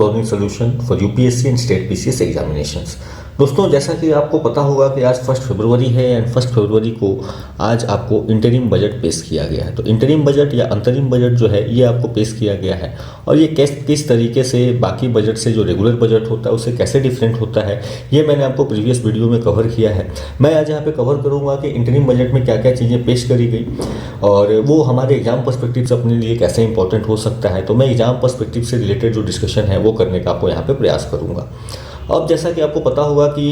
learning solution for UPSC and state PCS examinations। दोस्तों, जैसा कि आपको पता होगा कि आज 1 फरवरी है एंड 1 फरवरी को आज आपको इंटरिम बजट पेश किया गया है। तो इंटरिम बजट या अंतरिम बजट जो है ये आपको पेश किया गया है और ये किस तरीके से बाकी बजट से जो रेगुलर बजट होता है उससे कैसे डिफरेंट होता है ये मैंने आपको प्रीवियस वीडियो में कवर किया है। मैं आज यहाँ पे कवर करूँगा कि इंटरिम बजट में क्या क्या चीज़ें पेश करी गई और वो हमारे एग्जाम पर्सपेक्टिव से अपने लिए कैसे इंपॉर्टेंट हो सकता है। तो मैं एग्जाम पर्सपेक्टिव से रिलेटेड जो डिस्कशन है वो करने का आपको यहाँ पे प्रयास करूँगा। अब जैसा कि आपको पता होगा कि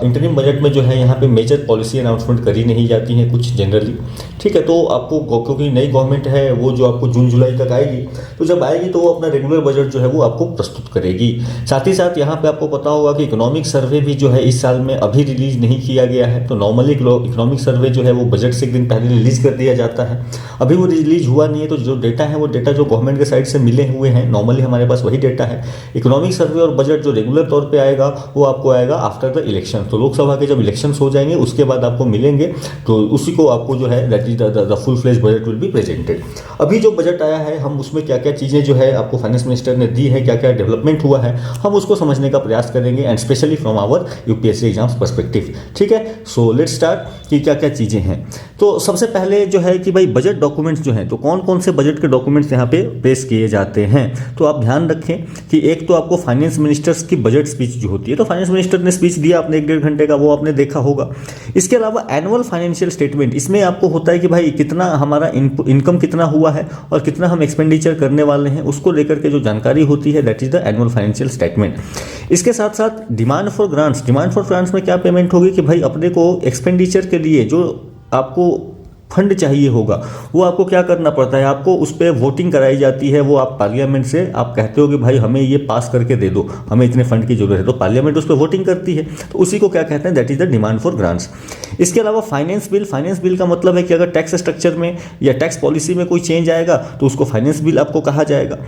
इंटरिम बजट में जो है यहाँ पे मेजर पॉलिसी अनाउंसमेंट करी नहीं जाती हैं कुछ जनरली, ठीक है। तो आपको क्योंकि नई गवर्नमेंट है वो जो आपको जून जुलाई तक आएगी, तो जब आएगी तो वो अपना रेगुलर बजट जो है वो आपको प्रस्तुत करेगी। साथ ही साथ यहाँ पे आपको पता होगा कि इकोनॉमिक सर्वे भी जो है इस साल में अभी रिलीज नहीं किया गया है। तो नॉर्मली इकोनॉमिक सर्वे जो है वो बजट से एक दिन पहले रिलीज कर दिया जाता है, अभी वो रिलीज हुआ नहीं है। तो जो डेटा है वो डेटा जो गवर्नमेंट के साइड से मिले हुए हैं नॉर्मली हमारे पास वही डेटा है। इकोनॉमिक सर्वे और बजट जो रेगुलर तौर पर आएगा वो आपको आएगा आफ्टर द इलेक्शन। तो लोकसभा के जब इलेक्शंस हो जाएंगे उसके बाद आपको मिलेंगे, तो उसी को आपको जो है that is the full fledge budget will be presented. अभी जो बजट आया है हम उसमें क्या क्या चीज़ें जो है आपको फाइनेंस मिनिस्टर ने दी है, क्या क्या डेवलपमेंट हुआ है, हम उसको समझने का प्रयास करेंगे and specially from our UPSC exams perspective, ठीक है। सो लेट्स स्टार्ट कि क्या क्या चीज़ें हैं। तो सबसे पहले जो है कि भाई बजट डॉक्यूमेंट्स जो हैं, तो कौन कौन से बजट के डॉक्यूमेंट्स यहाँ पे पेश किए जाते हैं। तो आप ध्यान रखें कि एक तो आपको फाइनेंस मिनिस्टर्स की बजट स्पीच जो होती है, तो फाइनेंस मिनिस्टर ने स्पीच दिया आपने 1-1.5 घंटे का, वो आपने देखा होगा। इसके अलावा एनुअल फाइनेंशियल स्टेटमेंट, इसमें आपको होता है कि भाई कितना हमारा इनकम कितना हुआ है और कितना हम एक्सपेंडिचर करने वाले हैं, उसको लेकर के जो जानकारी होती है that is the annual financial statement. इसके साथ साथ डिमांड फॉर ग्रांट्स में क्या पेमेंट होगी कि भाई अपने को एक्सपेंडिचर के लिए जो आपको फंड चाहिए होगा वो आपको क्या करना पड़ता है, आपको उस पर वोटिंग कराई जाती है। वो आप पार्लियामेंट से आप कहते हो कि भाई हमें ये पास करके दे दो, हमें इतने फंड की जरूरत है, तो पार्लियामेंट उस पर वोटिंग करती है। तो उसी को क्या कहते हैं, that is the demand for grants. इसके अलावा फाइनेंस बिल का मतलब है कि अगर टैक्स स्ट्रक्चर में या टैक्स पॉलिसी में कोई चेंज आएगा तो उसको फाइनेंस बिल आपको कहा जाएगा।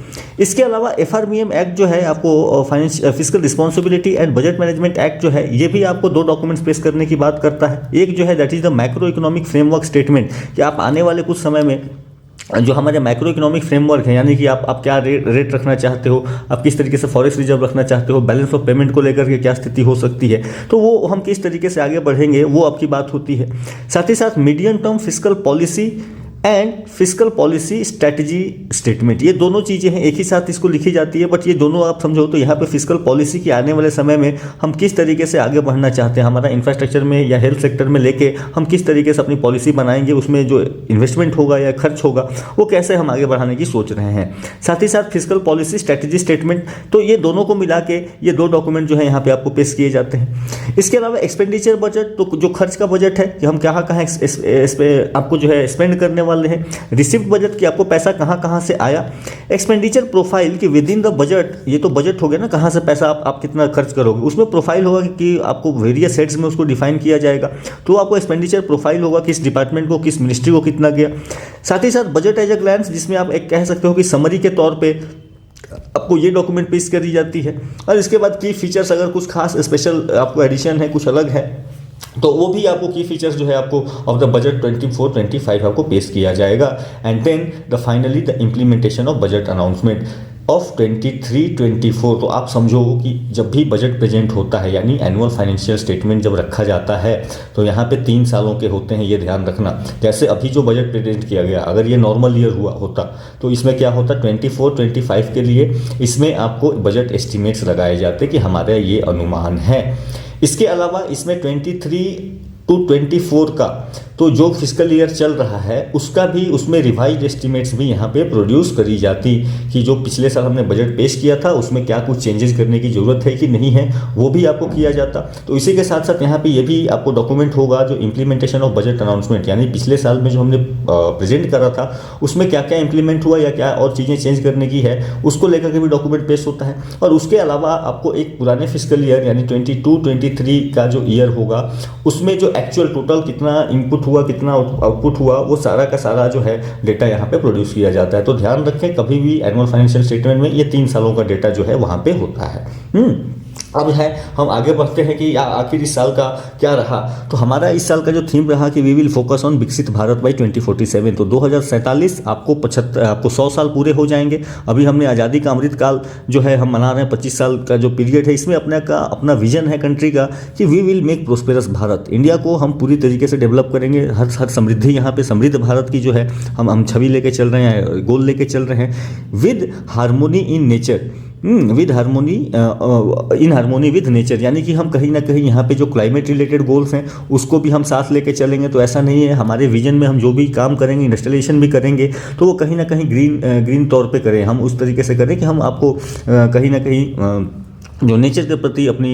इसके अलावा FRBM एक्ट जो है आपको fiscal responsibility and budget management act जो है ये भी आपको 2 डॉक्यूमेंट्स पेश करने की बात करता है। एक जो है that is the macro economic framework statement, कि आप आने वाले कुछ समय में जो हमारे माइक्रो इकोनॉमिक फ्रेमवर्क है, यानी कि आप क्या रेट रखना चाहते हो, आप किस तरीके से फॉरेक्स रिजर्व रखना चाहते हो, बैलेंस ऑफ पेमेंट को लेकर के क्या स्थिति हो सकती है, तो वो हम किस तरीके से आगे बढ़ेंगे वो आपकी बात होती है। साथ ही साथ medium term fiscal policy and fiscal policy strategy statement, ये दोनों चीज़ें हैं, एक ही साथ इसको लिखी जाती है, बट ये दोनों आप समझो तो यहाँ पे फिस्कल पॉलिसी की आने वाले समय में हम किस तरीके से आगे बढ़ना चाहते हैं, हमारा इंफ्रास्ट्रक्चर में या हेल्थ सेक्टर में लेके हम किस तरीके से अपनी पॉलिसी बनाएंगे, उसमें जो इन्वेस्टमेंट होगा या खर्च होगा वो कैसे हम आगे बढ़ाने की सोच रहे हैं। साथ ही साथ फिस्कल पॉलिसी स्ट्रेटजी स्टेटमेंट, तो ये दोनों को मिला के ये 2 डॉक्यूमेंट जो है यहाँ पे आपको पेश किए जाते हैं। इसके अलावा एक्सपेंडिचर बजट, तो जो खर्च का बजट है कि हम कहाँ इस पे आपको जो है स्पेंड करने वाले हैं। रिसिप्ट बजट की आपको पैसा कहां से आया। एक्सपेंडिचर प्रोफाइल की विद इन द बजट, ये तो बजट हो गया ना, कहां से पैसा आप कितना खर्च करोगे, उसमें प्रोफाइल होगा कि आपको वेरियस हेड्स में उसको डिफाइन किया जाएगा। तो आपको एक्सपेंडिचर प्रोफाइल होगा किस डिपार्टमेंट को, किस मिनिस्ट्री को कितना गया। साथ ही साथ बजट एज अ ग्लैंस, जिसमें आप एक कह सकते हो कि समरी के तौर पे आपको ये डॉक्यूमेंट पेश करी जाती है। और इसके बाद की फीचर्स, अगर कुछ खास स्पेशल आपको एडिशन है, कुछ अलग है, तो वो भी आपको की फीचर्स जो है आपको ऑफ द बजट 24-25 आपको पेश किया जाएगा। And then the finally the implementation of budget announcement of 23-24। तो आप समझो कि जब भी बजट प्रेजेंट होता है यानी एनुअल फाइनेंशियल स्टेटमेंट जब रखा जाता है तो यहाँ पे 3 सालों के होते हैं, ये ध्यान रखना। जैसे अभी जो बजट प्रेजेंट किया गया, अगर ये नॉर्मल ईयर हुआ होता तो इसमें क्या होता, 24-25 के लिए इसमें आपको बजट एस्टिमेट्स लगाए जाते कि हमारा ये अनुमान है। इसके अलावा इसमें 23-24 का तो जो फिस्कल ईयर चल रहा है उसका भी, उसमें रिवाइज एस्टिमेट्स भी यहाँ पे प्रोड्यूस करी जाती कि जो पिछले साल हमने बजट पेश किया था उसमें क्या कुछ चेंजेस करने की ज़रूरत है कि नहीं है, वो भी आपको किया जाता। तो इसी के साथ साथ यहाँ पे ये भी आपको डॉक्यूमेंट होगा जो इम्प्लीमेंटेशन ऑफ बजट अनाउंसमेंट, यानी पिछले साल में जो हमने प्रेजेंट करा था उसमें क्या क्या इंप्लीमेंट हुआ या क्या और चीज़ें चेंज करने की है, उसको लेकर के भी डॉक्यूमेंट पेश होता है। और उसके अलावा आपको एक पुराने फिस्कल ईयर यानी 22-23 का जो ईयर होगा उसमें जो एक्चुअल टोटल कितना इनपुट हुआ, कितना आउटपुट हुआ, वो सारा का सारा जो है डेटा यहाँ पे प्रोड्यूस किया जाता है। तो ध्यान रखें कभी भी एनुअल फाइनेंशियल स्टेटमेंट में ये 3 सालों का डेटा जो है वहाँ पे होता है। अब है हम आगे बढ़ते हैं कि आखिर इस साल का क्या रहा। तो हमारा इस साल का जो थीम रहा कि वी विल फोकस ऑन विकसित भारत बाई 2047। तो 2047 आपको 100 साल पूरे हो जाएंगे। अभी हमने आज़ादी का अमृत काल जो है हम मना रहे हैं, 25 साल का जो पीरियड है, इसमें अपना विजन है कंट्री का कि we will make prosperous Bharat. India को हम पूरी तरीके से डेवलप करेंगे, हर समृद्धि यहाँ पे समृद्ध भारत की जो है हम छवि लेके चल रहे हैं, गोल लेके चल रहे हैं, with harmony in nature, with harmony in harmony with nature. यानी कि हम कहीं ना कहीं यहाँ पे जो क्लाइमेट रिलेटेड गोल्स हैं उसको भी हम साथ लेके चलेंगे। तो ऐसा नहीं है, हमारे विजन में हम जो भी काम करेंगे, इंडस्ट्रियलाइजेशन भी करेंगे, तो वो कहीं ना कहीं ग्रीन तौर पे करें, हम उस तरीके से करें कि हम आपको कहीं ना कहीं जो नेचर के प्रति अपनी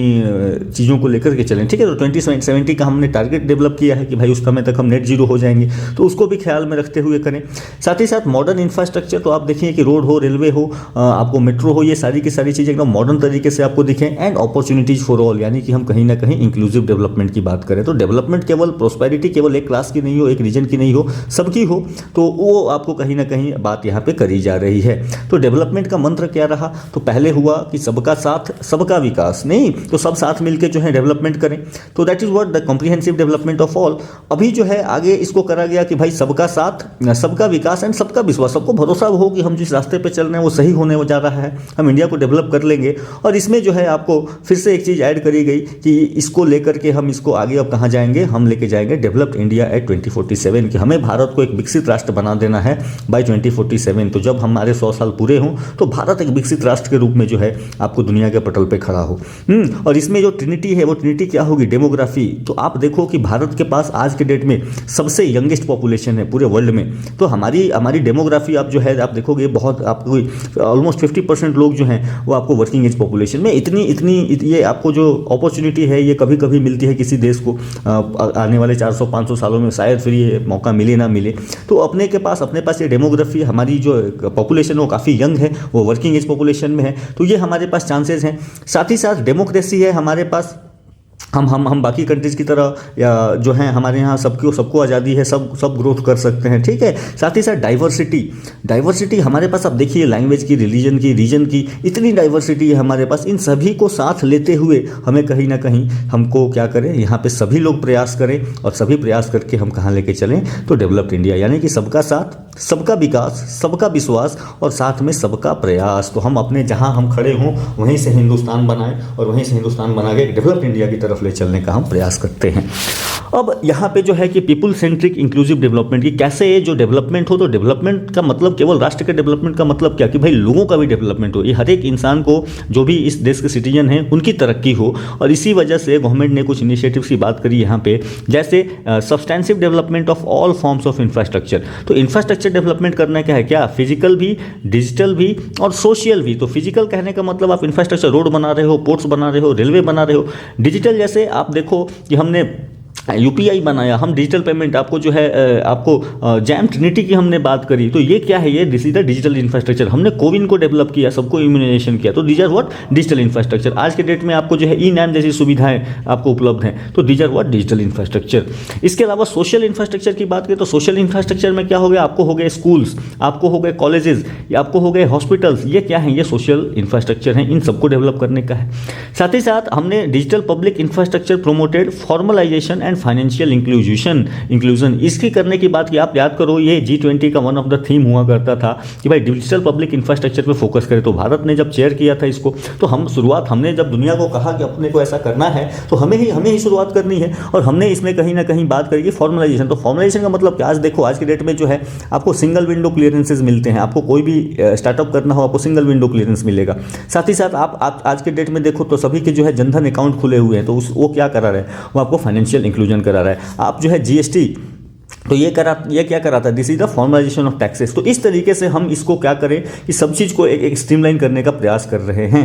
चीज़ों को लेकर के चलें। ठीक है, तो 2070 का हमने टारगेट डेवलप किया है कि भाई उस समय तक हम नेट जीरो हो जाएंगे, तो उसको भी ख्याल में रखते हुए करें। साथ ही साथ मॉडर्न इंफ्रास्ट्रक्चर, तो आप देखिए कि रोड हो, रेलवे हो, आपको मेट्रो हो, ये सारी की सारी चीज़ें एकदम मॉडर्न तरीके से आपको दिखें। एंड अपॉर्चुनिटीज़ फॉर ऑल, यानी कि हम कहीं ना कहीं इंक्लूसिव डेवलपमेंट की बात करें। तो डेवलपमेंट केवल प्रोस्पेरिटी केवल एक क्लास की नहीं हो, एक रीजन की नहीं हो, सबकी हो, तो वो आपको कहीं ना कहीं बात यहाँ पे करी जा रही है। तो डेवलपमेंट का मंत्र क्या रहा? तो पहले हुआ कि सबका साथ सबका विकास, नहीं तो सब साथ मिलकर जो है डेवलपमेंट करें। तो that is what the comprehensive development of all. अभी जो है आगे इसको करा गया कि भाई सबका साथ सबका विकास एंड सबका विश्वास, सबको भरोसा हो कि हम जिस रास्ते पे चल रहे हैं वो सही होने जा रहा है, हम इंडिया को डेवलप कर लेंगे। और इसमें जो है आपको फिर से एक चीज़ ऐड करी गई कि इसको लेकर के हम इसको आगे अब कहाँ जाएंगे, हम लेके जाएंगे डेवलप्ड इंडिया एट 2047, कि हमें भारत को एक विकसित राष्ट्र बना देना है बाय 2047। तो जब हमारे 100 साल पूरे हों तो भारत एक विकसित राष्ट्र के रूप में जो है आपको दुनिया के पटल पे खड़ा हो। और इसमें जो ट्रिनिटी है वो ट्रिनिटी क्या होगी? डेमोग्राफी। तो आप देखो कि भारत के पास आज के डेट में सबसे यंगेस्ट पॉपुलेशन है पूरे वर्ल्ड में। तो हमारी डेमोग्राफी आप जो है आप देखोगे बहुत, आपको ऑलमोस्ट 50% लोग जो हैं वो आपको वर्किंग एज पॉपुलेशन में। इतनी ये आपको जो अपॉर्चुनिटी है ये कभी कभी मिलती है किसी देश को, आने वाले 400-500 सालों में शायद फिर ये मौका मिले ना मिले। तो अपने पास ये डेमोग्राफी, हमारी जो पॉपुलेशन वो काफ़ी यंग है, वो वर्किंग एज पॉपुलेशन में है, तो ये हमारे पास चांसेस हैं। साथ ही साथ डेमोक्रेसी है हमारे पास। हम बाकी कंट्रीज़ की तरह या जो है हमारे यहाँ सबको आज़ादी है, सब ग्रोथ कर सकते हैं। ठीक है, साथ ही साथ डाइवर्सिटी हमारे पास, आप देखिए लैंग्वेज की, रिलीजन की, रीजन की, इतनी डाइवर्सिटी है हमारे पास। इन सभी को साथ लेते हुए हमें कहीं ना कहीं हमको क्या करें, यहाँ पे सभी लोग प्रयास करें और सभी प्रयास करके हम कहाँ लेके चलें, तो डेवलप्ड इंडिया, यानी कि सबका साथ सबका विकास, सबका विश्वास और साथ में सबका प्रयास। तो हम अपने जहाँ हम खड़े हों वहीं से हिंदुस्तान बनाएं और वहीं से हिंदुस्तान बना के डेवलप्ड इंडिया की तरफ ले चलने का हम प्रयास करते हैं। अब यहाँ पे जो है कि पीपल सेंट्रिक इंक्लूसिव डेवलपमेंट की कैसे ये जो डेवलपमेंट हो, तो डेवलपमेंट का मतलब केवल राष्ट्र के डेवलपमेंट का मतलब क्या कि भाई लोगों का भी डेवलपमेंट हो, ये हर एक इंसान को, जो भी इस देश के सिटीजन हैं उनकी तरक्की हो। और इसी वजह से गवर्नमेंट ने कुछ इनिशिएटिव्स की बात करी यहाँ पे, जैसे substantive development of all forms of infrastructure. तो इंफ्रास्ट्रक्चर डेवलपमेंट करना क्या है, क्या फिजिकल भी, डिजिटल भी और सोशल भी। तो फिजिकल कहने का मतलब आप इंफ्रास्ट्रक्चर, रोड बना रहे हो, पोर्ट्स बना रहे हो, रेलवे बना रहे हो। डिजिटल जैसे आप देखो कि हमने यूपीआई बनाया, हम डिजिटल पेमेंट, आपको जो है आपको जैम ट्रिनिटी की हमने बात करी, तो ये क्या है, ये this is the digital infrastructure. हमने कोविन को डेवलप किया, सबको इम्यूनाइजेशन किया, तो these are what digital infrastructure. आज के डेट में आपको जो है ई नैम जैसी सुविधाएं आपको उपलब्ध हैं, तो these are what digital infrastructure. इसके अलावा सोशल इंफ्रास्ट्रक्चर की बात करें तो सोशल इंफ्रास्ट्रक्चर में क्या हो गया, आपको हो गए स्कूल्स, आपको हो गए कॉलेजेस, आपको हो गए हॉस्पिटल्स, ये क्या है, ये सोशल इंफ्रास्ट्रक्चर हैं, इन सबको डेवलप करने का है। साथ ही साथ हमने digital public infrastructure promoted formalisation and financial inclusion. इसकी करने की बात की आप याद करो, ये G20 का वन ऑफ द थीम हुआ करता था कि भाई डिजिटल पब्लिक इंफ्रास्ट्रक्चर पे फोकस करें। तो भारत ने जब चेयर किया था इसको, तो हमने जब दुनिया को कहा कि अपने को ऐसा करना है, तो हमें ही शुरुआत करनी है। और हमने इसमें कहीं ना कहीं बात करेगी फॉर्मलाइजेशन। तो फॉर्मलाइजेशन का मतलब क्या, आज देखो आज की डेट में जो है आपको सिंगल विंडो क्लियरेंसेज मिलते हैं, आपको कोई भी स्टार्टअप करना हो आपको सिंगल विंडो क्लियरेंस मिलेगा। साथ ही साथ आप आज के डेट में देखो तो सभी के जो है जनधन अकाउंट खुले हुए हैं, तो वो क्या करा रहा है, वो आपको फाइनेंशियल इंक्लूजन करा रहा है। आप जो है जीएसटी, तो ये क्या कराता है, this is the formalisation of taxes. तो इस तरीके से हम इसको क्या करें कि सब चीज़ को एक स्ट्रीमलाइन करने का प्रयास कर रहे हैं।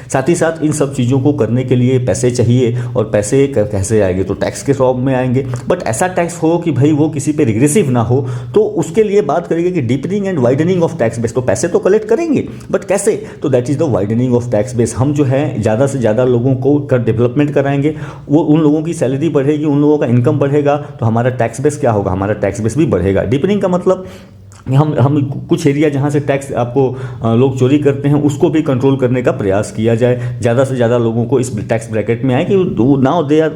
साथ ही साथ इन सब चीज़ों को करने के लिए पैसे चाहिए, और पैसे कैसे आएंगे, तो टैक्स के फॉर्म में आएंगे। बट ऐसा टैक्स हो कि भाई वो किसी पे रिग्रेसिव ना हो, तो उसके लिए बात करेंगे कि deepening and widening of tax base. तो पैसे तो कलेक्ट करेंगे, बट कैसे, तो that is the widening of tax base. हम जो है ज़्यादा से ज़्यादा लोगों को डेवलपमेंट कराएंगे, वो उन लोगों की सैलरी बढ़ेगी, उन लोगों का इनकम बढ़ेगा, तो हमारा टैक्स बेस क्या होगा, हमारा टैक्स बेस भी बढ़ेगा। डीपनिंग का मतलब हम कुछ एरिया जहाँ से टैक्स आपको लोग चोरी करते हैं उसको भी कंट्रोल करने का प्रयास किया जाए, ज़्यादा से ज़्यादा लोगों को इस टैक्स ब्रैकेट में आए कि नाउ दे आर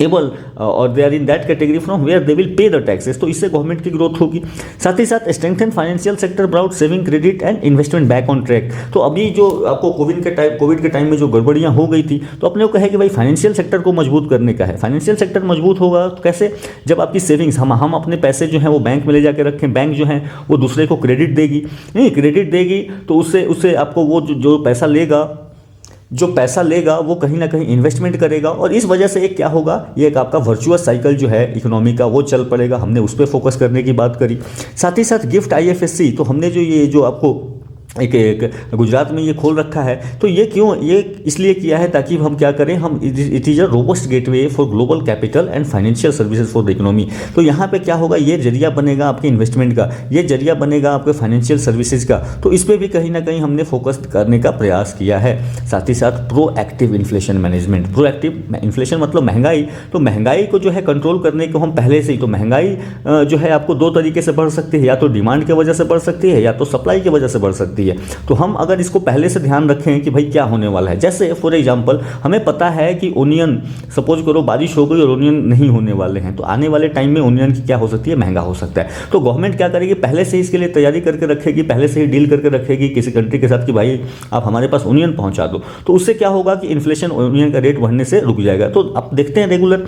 एबल और they are in that category from where they will pay the taxes. तो इससे गवर्नमेंट की ग्रोथ होगी। साथ ही साथ strengthen financial sector brought saving credit and investment back on track. तो अभी जो आपको कोविड के टाइम में जो गड़बड़ियां हो गई थी, तो अपने को कहे कि भाई फाइनेंशियल सेक्टर को मजबूत करने का है। फाइनेंशियल सेक्टर मजबूत होगा तो कैसे? जब आपकी सेविंग्स हम अपने पैसे जो हैं वो बैंक में ले जाकर रखें, बैंक जो है वो दूसरे को क्रेडिट देगी, नहीं क्रेडिट देगी तो उससे आपको वो जो पैसा लेगा वो कहीं ना कहीं इन्वेस्टमेंट करेगा, और इस वजह से एक क्या होगा, ये एक आपका वर्चुअस साइकिल जो है इकोनॉमी का वो चल पड़ेगा। हमने उस पर फोकस करने की बात करी। साथ ही साथ गिफ्ट आईएफएससी, तो हमने जो आपको एक गुजरात में ये खोल रखा है, तो ये इसलिए किया है ताकि हम क्या करें, हम it is a robust gateway for global capital and financial services for the economy. तो यहाँ पे क्या होगा, ये जरिया बनेगा आपके इन्वेस्टमेंट का, ये जरिया बनेगा आपके फाइनेंशियल सर्विसेज का। तो इस पर भी कहीं ना कहीं हमने फोकस करने का प्रयास किया है। साथ ही साथ proactive inflation management. Proactive inflation मतलब महंगाई, तो महंगाई को जो है कंट्रोल करने को हम पहले से ही, तो महंगाई जो है आपको दो तरीके से बढ़ सकती है, या तो डिमांड की वजह से बढ़ सकती है या तो सप्लाई की वजह से बढ़ सकती है। तो हम अगर इसको पहले से ध्यान रखें कि भाई क्या होने वाला है, जैसे फॉर एग्जांपल हमें पता है कि ओनियन, सपोज करो बारिश हो गई और ओनियन नहीं होने वाले हैं, तो आने वाले टाइम में ओनियन की क्या हो सकती है, महंगा हो सकता है। तो गवर्नमेंट क्या करेगी, पहले से इसके लिए तैयारी करके रखेगी, पहले से ही डील करके रखेगी किसी कंट्री के साथ कि भाई आप हमारे पास ओनियन पहुंचा दो। तो उससे क्या होगा कि इन्फ्लेशन, ओनियन का रेट बढ़ने से रुक जाएगा। तो आप देखते हैं रेगुलर,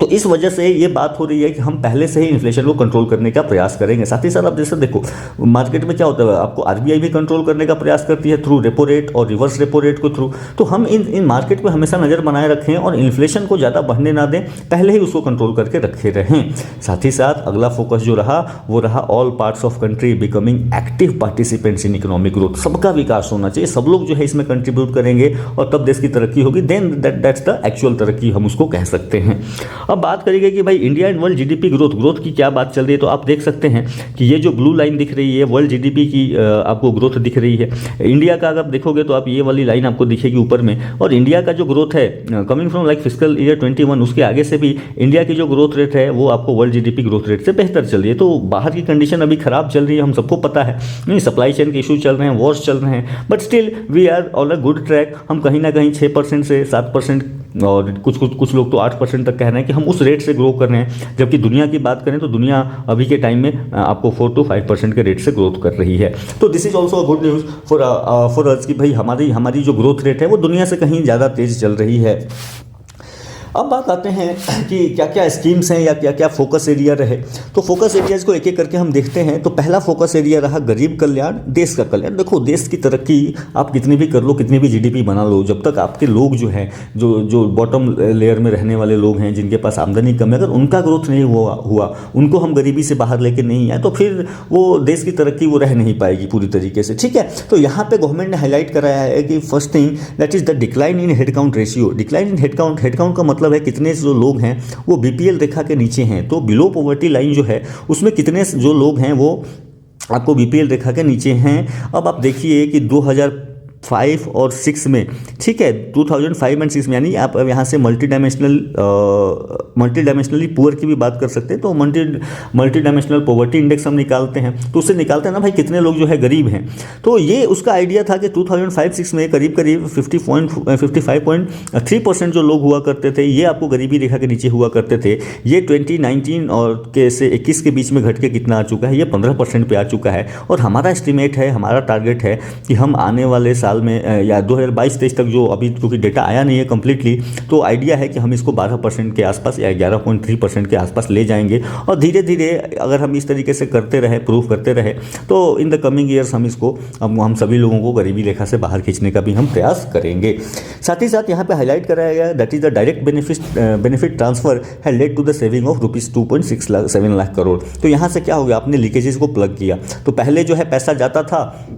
तो इस वजह से ये बात हो रही है कि हम पहले से ही इन्फ्लेशन को कंट्रोल करने का प्रयास करेंगे। साथ ही साथ आप जैसे देखो मार्केट में क्या होता है, आपको आरबीआई भी कंट्रोल करने का प्रयास करती है थ्रू रेपो रेट और रिवर्स रेपो रेट को थ्रू। तो हम इन मार्केट पे हमेशा नज़र बनाए रखें और इन्फ्लेशन को ज़्यादा बढ़ने ना दें, पहले ही उसको कंट्रोल करके रखे रहें। साथ ही साथ अगला फोकस जो रहा वो रहा all parts of country becoming active participants in economic growth. सबका विकास होना चाहिए, सब लोग जो है इसमें कंट्रीब्यूट करेंगे और तब देश की तरक्की होगी। देन दैट्स द एक्चुअल तरक्की, हम उसको कह सकते हैं। अब बात करेंगे कि भाई India and world GDP growth की क्या बात चल रही है। तो आप देख सकते हैं कि ये जो ब्लू लाइन दिख रही है वर्ल्ड जीडीपी की आपको ग्रोथ दिख रही है। इंडिया का अगर देखोगे तो आप ये वाली लाइन आपको दिखेगी ऊपर में, और इंडिया का जो ग्रोथ है coming from like fiscal year 21, उसके आगे से भी इंडिया की जो ग्रोथ रेट है वो आपको वर्ल्ड जीडीपी ग्रोथ रेट से बेहतर चल रही है। तो बाहर की कंडीशन अभी खराब चल रही है, हम सबको पता है, नहीं सप्लाई चेन के इशू चल रहे हैं, वॉर्स चल रहे हैं, but still we are on a good track. हम कहीं ना कहीं 6% से 7%, और कुछ लोग तो 8% तक कह रहे हैं कि हम उस रेट से ग्रो कर रहे हैं। जबकि दुनिया की बात करें तो दुनिया अभी के टाइम में आपको 4 to 5% के रेट से ग्रोथ कर रही है। तो this is also a good news for us कि भाई हमारी जो ग्रोथ रेट है वो दुनिया से कहीं ज़्यादा तेज चल रही है। अब बात आते हैं कि क्या क्या स्कीम्स हैं या क्या क्या फोकस एरिया रहे। तो फोकस एरियाज को एक एक करके हम देखते हैं। तो पहला फोकस एरिया रहा गरीब कल्याण, देश का कल्याण। देखो देश की तरक्की आप कितनी भी कर लो, कितनी भी जीडीपी बना लो, जब तक आपके लोग जो हैं जो बॉटम लेयर में रहने वाले लोग हैं, जिनके पास आमदनी कम है, अगर उनका ग्रोथ नहीं हुआ उनको हम गरीबी से बाहर लेके नहीं आए, तो फिर वो देश की तरक्की वो रह नहीं पाएगी पूरी तरीके से। ठीक है, तो यहाँ पे गवर्नमेंट ने हाईलाइट कराया है कि first thing that is the decline in headcount ratio. Decline in headcount का मतलब है कितने जो लोग हैं वो बीपीएल रेखा के नीचे हैं। तो बिलो पॉवर्टी लाइन जो है उसमें कितने जो लोग हैं वो आपको बीपीएल रेखा के नीचे हैं। अब आप देखिए कि 2005 और 6 में, ठीक है, 2005 एंड 6 में, यानी आप यहाँ से मल्टी डायमेंशनली पुअर की भी बात कर सकते हैं। तो मल्टी डायमेंशनल पॉवर्टी इंडेक्स हम निकालते हैं, तो उससे निकालते हैं ना भाई कितने लोग जो है गरीब हैं। तो ये उसका आइडिया था कि 2005-6 में करीब 55.3% जो लोग हुआ करते थे ये आपको गरीबी रेखा के नीचे हुआ करते थे। ये 2019 और के से 21 के बीच में घट के कितना आ चुका है, ये 15% पे आ चुका है। और हमारा एस्टिमेट है, हमारा टारगेट है कि हम आने वाले साल में या 2022-23 तक, जो अभी क्योंकि डेटा आया नहीं है कम्प्लीटली, तो आइडिया है कि हम इसको 12% के आसपास या 11.3% के आसपास ले जाएंगे। और धीरे धीरे अगर हम इस तरीके से करते रहे, प्रूव करते रहे, तो इन द कमिंग ईयर्स हम सभी लोगों को गरीबी रेखा से बाहर खींचने का भी हम प्रयास करेंगे। साथ ही साथ यहाँ पे हाईलाइट कराया गया that is the direct benefit transfer है led to the saving of ₹2.7 lakh crore. तो यहाँ से क्या हो गया, आपने लीकेजेस को प्लग किया। तो पहले जो है पैसा जाता था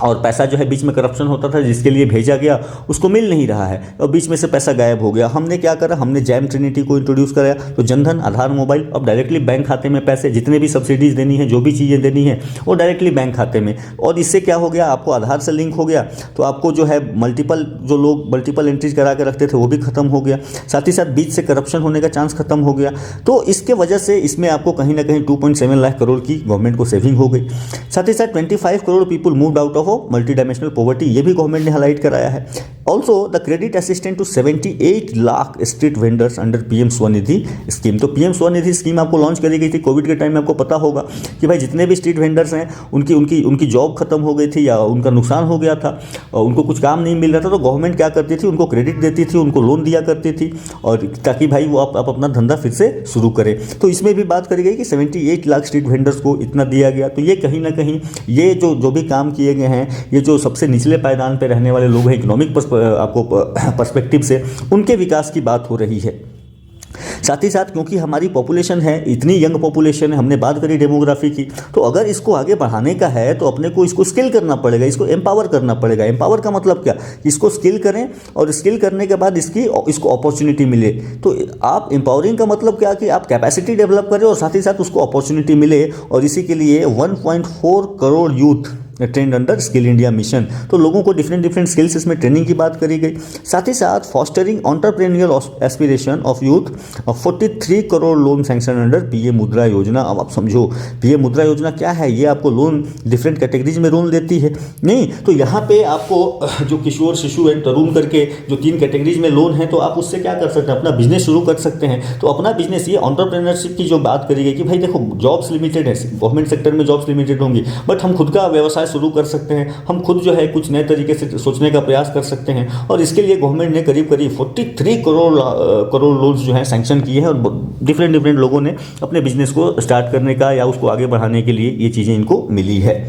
और पैसा जो है बीच में करप्शन होता था, जिसके लिए भेजा गया उसको मिल नहीं रहा है, और बीच में से पैसा गायब हो गया। हमने क्या करा, हमने जैम ट्रिनिटी को इंट्रोड्यूस कराया, तो जनधन, आधार, मोबाइल, अब डायरेक्टली बैंक खाते में पैसे, जितने भी सब्सिडीज देनी है, जो भी चीज़ें देनी है, वो डायरेक्टली बैंक खाते में। और इससे क्या हो गया, आपको आधार से लिंक हो गया, तो आपको जो है जो लोग मल्टीपल एंट्रीज करा के रखते थे वो भी खत्म हो गया, साथ ही साथ बीच से करप्शन होने का चांस खत्म हो गया। तो इसके वजह से इसमें आपको कहीं ना कहीं 2.7 लाख करोड़ की गवर्नमेंट को सेविंग हो गई। साथ ही साथ 25 crore people moved out of multi dimensional poverty, ये भी गवर्नमेंट ने हाईलाइट कराया है। Also the credit assistant to 78 lakh street vendors under PM Svanidhi scheme. तो पीएम स्वनिधि स्कीम आपको लॉन्च करी गई थी कोविड के टाइम में। आपको पता होगा कि भाई जितने भी स्ट्रीट वेंडर्स हैं उनकी जॉब खत्म हो गई थी या उनका नुकसान हो गया था, और उनको कुछ काम नहीं मिल रहा था, तो गवर्नमेंट क्या करती थी, उनको क्रेडिट देती थी, उनको लोन दिया करती थी, और ताकि भाई वो आप अपना धंधा फिर से शुरू करें। तो इसमें भी बात करी गई कि 78 लाख स्ट्रीट वेंडर्स को इतना दिया गया। तो ये कहीं ना कहीं ये जो भी काम किए गए हैं, ये जो सबसे निचले पायदान पर रहने वाले लोग हैं, इकोनॉमिक आपको पर्सपेक्टिव से उनके विकास की बात हो रही है। साथ ही साथ क्योंकि हमारी पॉपुलेशन है, इतनी यंग पॉपुलेशन है, हमने बात करी डेमोग्राफी की, तो अगर इसको आगे बढ़ाने का है तो अपने को इसको स्किल करना पड़ेगा, इसको एम्पावर करना पड़ेगा। एम्पावर का मतलब क्या, इसको स्किल करें, और स्किल करने के बाद इसको अपॉर्चुनिटी मिले। तो आप एम्पावरिंग का मतलब क्या कि आप कैपेसिटी डेवलप करें और साथ ही साथ उसको अपॉर्चुनिटी मिले, और इसी के लिए 1.4 crore youth trend under skill India mission. तो लोगों को डिफरेंट स्किल्स इसमें ट्रेनिंग की बात करी गई। साथ ही साथ fostering entrepreneurial aspiration of youth, 43 crore loan sanction under PM मुद्रा योजना। अब आप समझो पीएम मुद्रा योजना क्या है, ये आपको लोन डिफरेंट कैटेगरीज में लोन देती है नहीं। तो यहाँ पे आपको जो किशोर, शिशु एंड तरुण करके जो 3 कैटेगरीज में लोन है, तो आप उससे क्या कर सकते हैं, अपना बिजनेस शुरू कर सकते हैं। तो अपना बिजनेस, ये एंटरप्रेन्योरशिप की जो बात करी गई कि भाई देखो जॉब्स लिमिटेड है, गवर्नमेंट सेक्टर में जॉब्स लिमिटेड होंगी, बट हम खुद का व्यवसाय शुरू कर सकते हैं, हम खुद जो है कुछ नए तरीके से सोचने का प्रयास कर सकते हैं। और इसके लिए गवर्नमेंट ने करीब 43 करोड़ लोन्स जो हैं सैंक्शन किए हैं, और डिफरेंट लोगों ने अपने बिजनेस को स्टार्ट करने का या उसको आगे बढ़ाने के लिए ये चीज़ें इनको मिली है।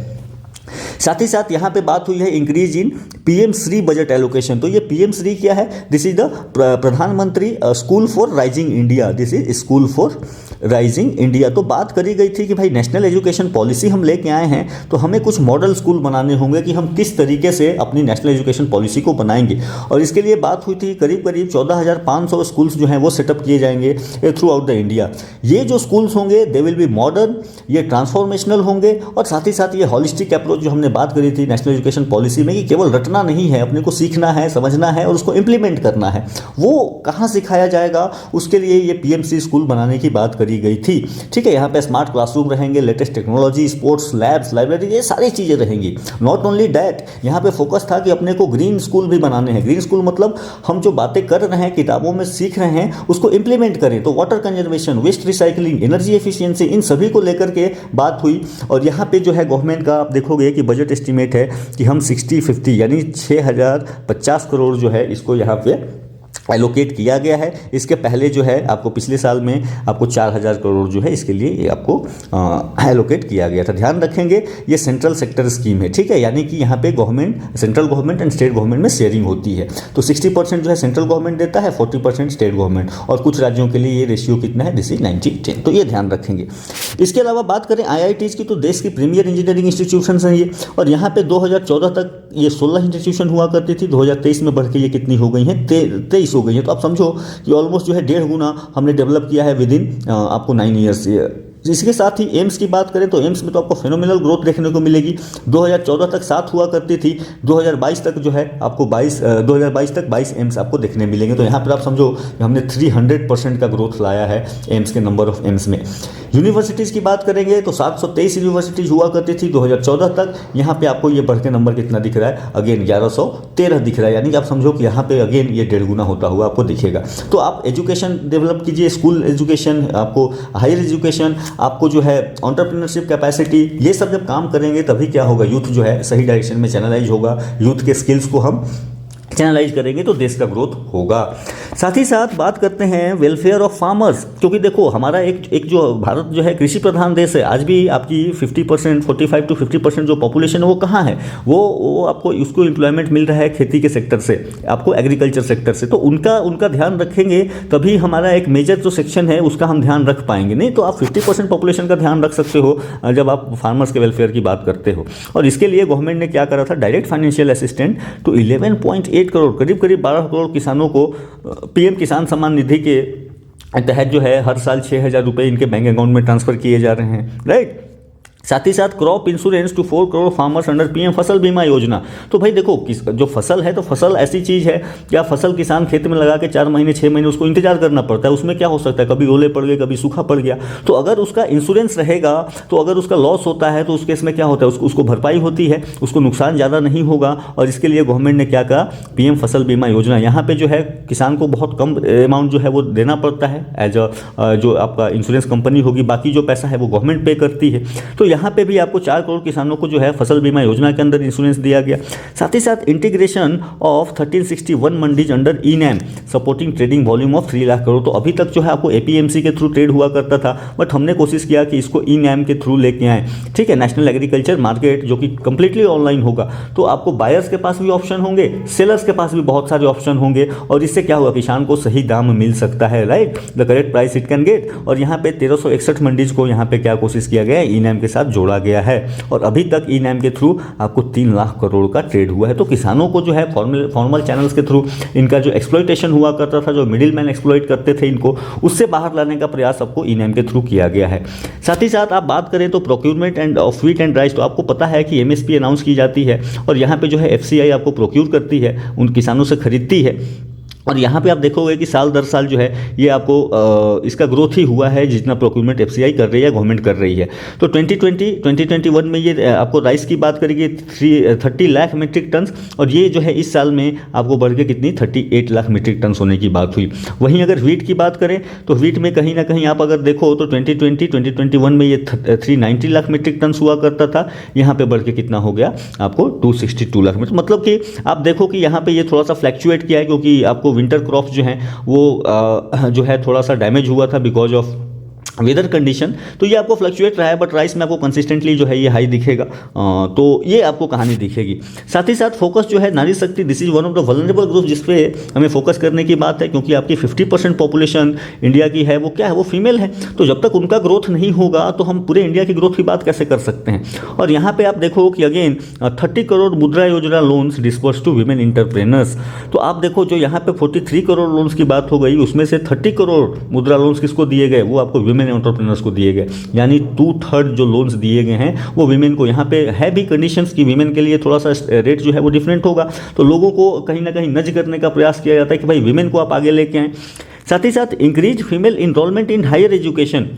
साथ ही साथ यहाँ पे बात हुई है increase in PM Shri budget allocation. तो ये पीएम श्री क्या है, दिस इज द प्रधानमंत्री school for rising India, this is school for rising India. तो बात करी गई थी कि भाई नेशनल एजुकेशन पॉलिसी हम लेके आए हैं, तो हमें कुछ मॉडल स्कूल बनाने होंगे कि हम किस तरीके से अपनी नेशनल एजुकेशन पॉलिसी को बनाएंगे। और इसके लिए बात हुई थी करीब 14,500 स्कूल्स जो हैं वो सेटअप किए जाएंगे थ्रू आउट द इंडिया। ये जो स्कूल्स होंगे दे विल बी मॉडर्न, ये ट्रांसफॉर्मेशनल होंगे, और साथ ही साथ ये हॉलिस्टिक अप्रोच जो हमने बात करी थी नेशनल एजुकेशन पॉलिसी में, कि केवल रटना नहीं है, अपने को सीखना है, समझना है और उसको इंप्लीमेंट करना है। वो कहाँ सिखाया जाएगा, उसके लिए ये पीएमसी स्कूल बनाने की बात करी गई थी। ठीक है, यहाँ पे स्मार्ट क्लासरूम रहेंगे, latest technology, sports labs, library, ये सारी चीज़ें रहेंगी। नॉट ओनली दैट, यहाँ पे फोकस था कि अपने को ग्रीन स्कूल भी बनाने हैं। ग्रीन स्कूल मतलब हम जो बातें कर रहे हैं, किताबों में सीख रहे हैं, उसको इंप्लीमेंट करें। तो water conservation, waste recycling, energy efficiency, इन सभी को लेकर के बात हुई। और यहाँ पे जो है गवर्नमेंट का आप देखोगे कि बजट एस्टिमेट है कि हम 60-50 यानी 6,050 करोड़ जो है इसको यहाँ पे एलोकेट किया गया है। इसके पहले जो है आपको पिछले साल में आपको 4,000 करोड़ जो है इसके लिए ये आपको एलोकेट किया गया था। ध्यान रखेंगे ये सेंट्रल सेक्टर स्कीम है, ठीक है, यानी कि यहाँ पे government, central government and state government में शेयरिंग होती है। तो 60% जो है सेंट्रल गवर्नमेंट देता है, 40% स्टेट गवर्नमेंट, और कुछ राज्यों के लिए ये रेशियो कितना है, दिस इज 90-10। तो ये ध्यान रखेंगे। इसके अलावा बात करें IITs की, तो देश की प्रीमियर इंजीनियरिंग इंस्टीट्यूशन हैं ये, और यहाँ पे 2014 तक ये 16 इंस्टीट्यूशन हुआ करती थी, 2023 में बढ़ के ये कितनी हो गई हैं, 23 हो गई है। तो आप समझो कि ऑलमोस्ट जो है 1.5 गुना हमने डेवलप किया है विद इन आपको 9 ईयर्स। इसके साथ ही एम्स की बात करें तो एम्स में तो आपको फेनोमिनल ग्रोथ देखने को मिलेगी। 2014 तक 7 हुआ करती थी, 2022 तक जो है आपको 2022 तक 22 एम्स आपको देखने मिलेंगे। तो यहाँ पर आप समझो कि हमने 300% का ग्रोथ लाया है एम्स के नंबर ऑफ एम्स में। यूनिवर्सिटीज़ की बात करेंगे तो 723 यूनिवर्सिटीज़ हुआ करती थी 2014 तक, यहाँ पे आपको ये बढ़ के नंबर कितना दिख रहा है, अगेन 1113 दिख रहा है। यानी कि आप समझो कि यहाँ पे अगेन ये 1.5 गुना होता हुआ आपको दिखेगा। तो आप एजुकेशन डेवलप कीजिए, स्कूल एजुकेशन, आपको हायर एजुकेशन, आपको जो है एंटरप्रेन्योरशिप कैपेसिटी, ये सब जब काम करेंगे तभी क्या होगा, यूथ जो है सही डायरेक्शन में चैनलाइज होगा। यूथ के स्किल्स को हम चैनलाइज करेंगे तो देश का ग्रोथ होगा। साथ ही साथ बात करते हैं वेलफेयर ऑफ फार्मर्स, क्योंकि देखो हमारा एक जो भारत जो है कृषि प्रधान देश है। आज भी आपकी 50% 45 to 50% जो पॉपुलेशन है वो कहाँ है, वो आपको उसको एम्प्लॉयमेंट मिल रहा है खेती के सेक्टर से, आपको एग्रीकल्चर सेक्टर से। तो उनका ध्यान रखेंगे तभी हमारा एक मेजर जो सेक्शन है उसका हम ध्यान रख पाएंगे। नहीं तो आप 50% पॉपुलेशन का ध्यान रख सकते हो जब आप फार्मर्स के वेलफेयर की बात करते हो। और इसके लिए गवर्नमेंट ने क्या करा था, direct financial assistant to 11.8 crore, करीब 12 करोड़ किसानों को पीएम किसान सम्मान निधि के तहत जो है हर साल 6,000 रुपये इनके बैंक अकाउंट में ट्रांसफर किए जा रहे हैं, राइट। साथ ही साथ crop insurance to 4 crore farmers under PM Fasal Bima योजना। तो भाई देखो जो फसल है, तो फसल ऐसी चीज़ है कि आप फसल किसान खेत में लगा के 4 महीने 6 महीने उसको इंतजार करना पड़ता है। उसमें क्या हो सकता है, कभी ओले पड़ गए, कभी सूखा पड़ गया। तो अगर उसका इंश्योरेंस रहेगा, तो अगर उसका लॉस होता है तो उस केस में क्या होता है, उसको भरपाई होती है, उसको नुकसान ज़्यादा नहीं होगा। और इसके लिए गवर्नमेंट ने क्या कहा, पीएम फसल बीमा योजना। यहाँ पर जो है किसान को बहुत कम अमाउंट जो है वो देना पड़ता है एज जो आपका इंश्योरेंस कंपनी होगी, बाकी जो पैसा है वो गवर्नमेंट पे करती है। तो यहाँ पे भी आपको 4 करोड़ किसानों को जो है फसल बीमा योजना के अंदर इंश्योरेंस दिया गया। साथ ही साथ integration of 1361 mandis under e NAM supporting trading volume of 3 lakh crore. तो अभी तक जो है आपको एपीएमसी के थ्रू ट्रेड हुआ करता था, बट हमने कोशिश किया कि इसको ई-नैम के थ्रू लेके आए, ठीक है। नेशनल एग्रीकल्चर मार्केट जो कि कंप्लीटली ऑनलाइन होगा, तो आपको बायर्स के पास भी ऑप्शन होंगे, सेलर्स के पास भी बहुत सारे ऑप्शन होंगे, और इससे क्या हुआ, किसान को सही दाम मिल सकता है, right, the correct price it can get. और यहाँ पे 1361 मंडीज को यहाँ पे क्या कोशिश किया गया है, ई-नैम के साथ जोड़ा गया है। और अभी तक ई-नैम के थ्रू आपको 3 लाख करोड़ का ट्रेड हुआ है। तो किसानों को जो है फॉर्मल चैनल्स के थ्रू इनका जो एक्सप्लॉइटेशन हुआ करता था, जो मिडिल मैन एक्सप्लॉइट करते थे इनको, उससे बाहर लाने का प्रयास आपको ई-नैम के थ्रू किया गया है। साथ ही साथ आप बात करें तो procurement end of wheat and rice, तो आपको पता है कि एमएसपी अनाउंस की जाती है और यहाँ पे जो है एफसीआई आपको प्रोक्यूर करती है, उन किसानों से खरीदती है। और यहाँ पे आप देखोगे कि साल दर साल जो है ये आपको इसका ग्रोथ ही हुआ है, जितना प्रोक्यूरमेंट एफसीआई कर रही है, गवर्नमेंट कर रही है। तो 2021 में ये आपको राइस की बात करेंगे 30 लाख मीट्रिक टन, और ये जो है इस साल में आपको बढ़ के कितनी 38 लाख मीट्रिक टन होने की बात हुई। वहीं अगर व्हीट की बात करें तो व्हीट में कहीं ना कहीं आप अगर देखो तो 2021 में ये 390 लाख मीट्रिक टन हुआ करता था, यहाँ पे बढ़ के कितना हो गया आपको 262 लाख मीट्रिक। मतलब कि आप देखो कि यहाँ पे ये थोड़ा सा फ्लैक्चुएट किया है, क्योंकि आपको विंटर क्रॉप्स जो हैं वो जो है थोड़ा सा डैमेज हुआ था बिकॉज ऑफ वेदर कंडीशन। तो ये आपको फ्लक्चुएट रहा है, बट राइस में आपको कंसिस्टेंटली जो है ये हाई दिखेगा। तो ये आपको कहानी दिखेगी। साथ ही साथ फोकस जो है नारी शक्ति, this is one of the vulnerable group जिस पे हमें फोकस करने की बात है, क्योंकि आपकी 50% पॉपुलेशन इंडिया की है वो क्या है, वो फीमेल है। तो जब तक उनका ग्रोथ नहीं होगा तो हम पूरे इंडिया की ग्रोथ की बात कैसे कर सकते हैं। और यहाँ पे आप देखो कि again 30 crore Mudra Yojana loans disperse to women entrepreneurs. तो आप देखो जो यहाँ पे 43 करोड़ लोन्स की बात हो गई, उसमें से 30 करोड़ मुद्रा लोन्स किसको दिए गए, वो आपको वीमेन एंटरप्रेन्योर्स को दिए गए। यानी 2/3 जो लोन्स दिए गए हैं वो विमेन को। यहाँ पे है भी कंडीशंस कि विमेन के लिए थोड़ा सा रेट जो है वो डिफरेंट होगा, तो लोगों को कहीं ना कहीं नज करने का प्रयास किया जाता है कि भाई विमेन को आप आगे लेके आएँ। साथ ही साथ increase female enrollment in higher education.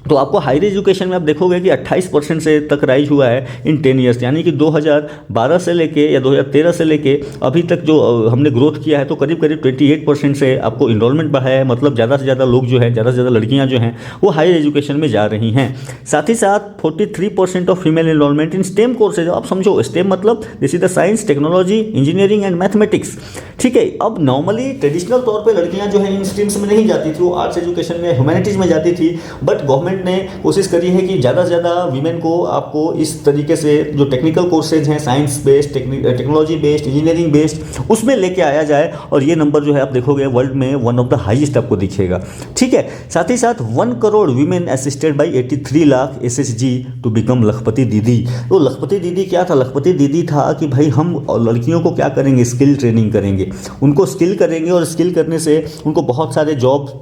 तो आपको हायर एजुकेशन में आप देखोगे कि 28% से तक राइज हुआ है इन 10 ईयर्स, यानी कि 2012 से लेके या 2013 से लेके अभी तक जो हमने ग्रोथ किया है, तो करीब 28% से आपको इनरोलमेंट बढ़ा है। मतलब ज़्यादा से ज़्यादा लोग जो है, ज़्यादा से ज़्यादा लड़कियां जो हैं वो हायर एजुकेशन में जा रही हैं। साथ ही साथ 43% of female enrollment in STEM courses. आप समझो स्टेम मतलब this is the science, technology, engineering and mathematics, ठीक है। अब नॉर्मली ट्रेडिशनल तौर पर लड़कियाँ जो है इन स्ट्रीम्स में नहीं जाती थी, वो आर्ट्स एजुकेशन में ह्यूमैनिटीज़ में जाती थी, बट गवर्नमेंट ने कोशिश करी है कि ज़्यादा से ज़्यादा वीमेन को आपको इस तरीके से जो टेक्निकल कोर्सेज हैं, science based, technology based, engineering based, उसमें लेके आया जाए। और ये नंबर जो है आप देखोगे वर्ल्ड में वन ऑफ द हाईएस्ट आपको दिखेगा, ठीक है। साथ ही साथ 1 crore women assisted by 83 lakh SHG to become Lakhpati Didi. तो लखपति दीदी क्या था, लखपति दीदी था कि भाई हम लड़कियों को क्या करेंगे, स्किल ट्रेनिंग करेंगे, उनको स्किल करेंगे, और स्किल करने से उनको बहुत सारे जॉब,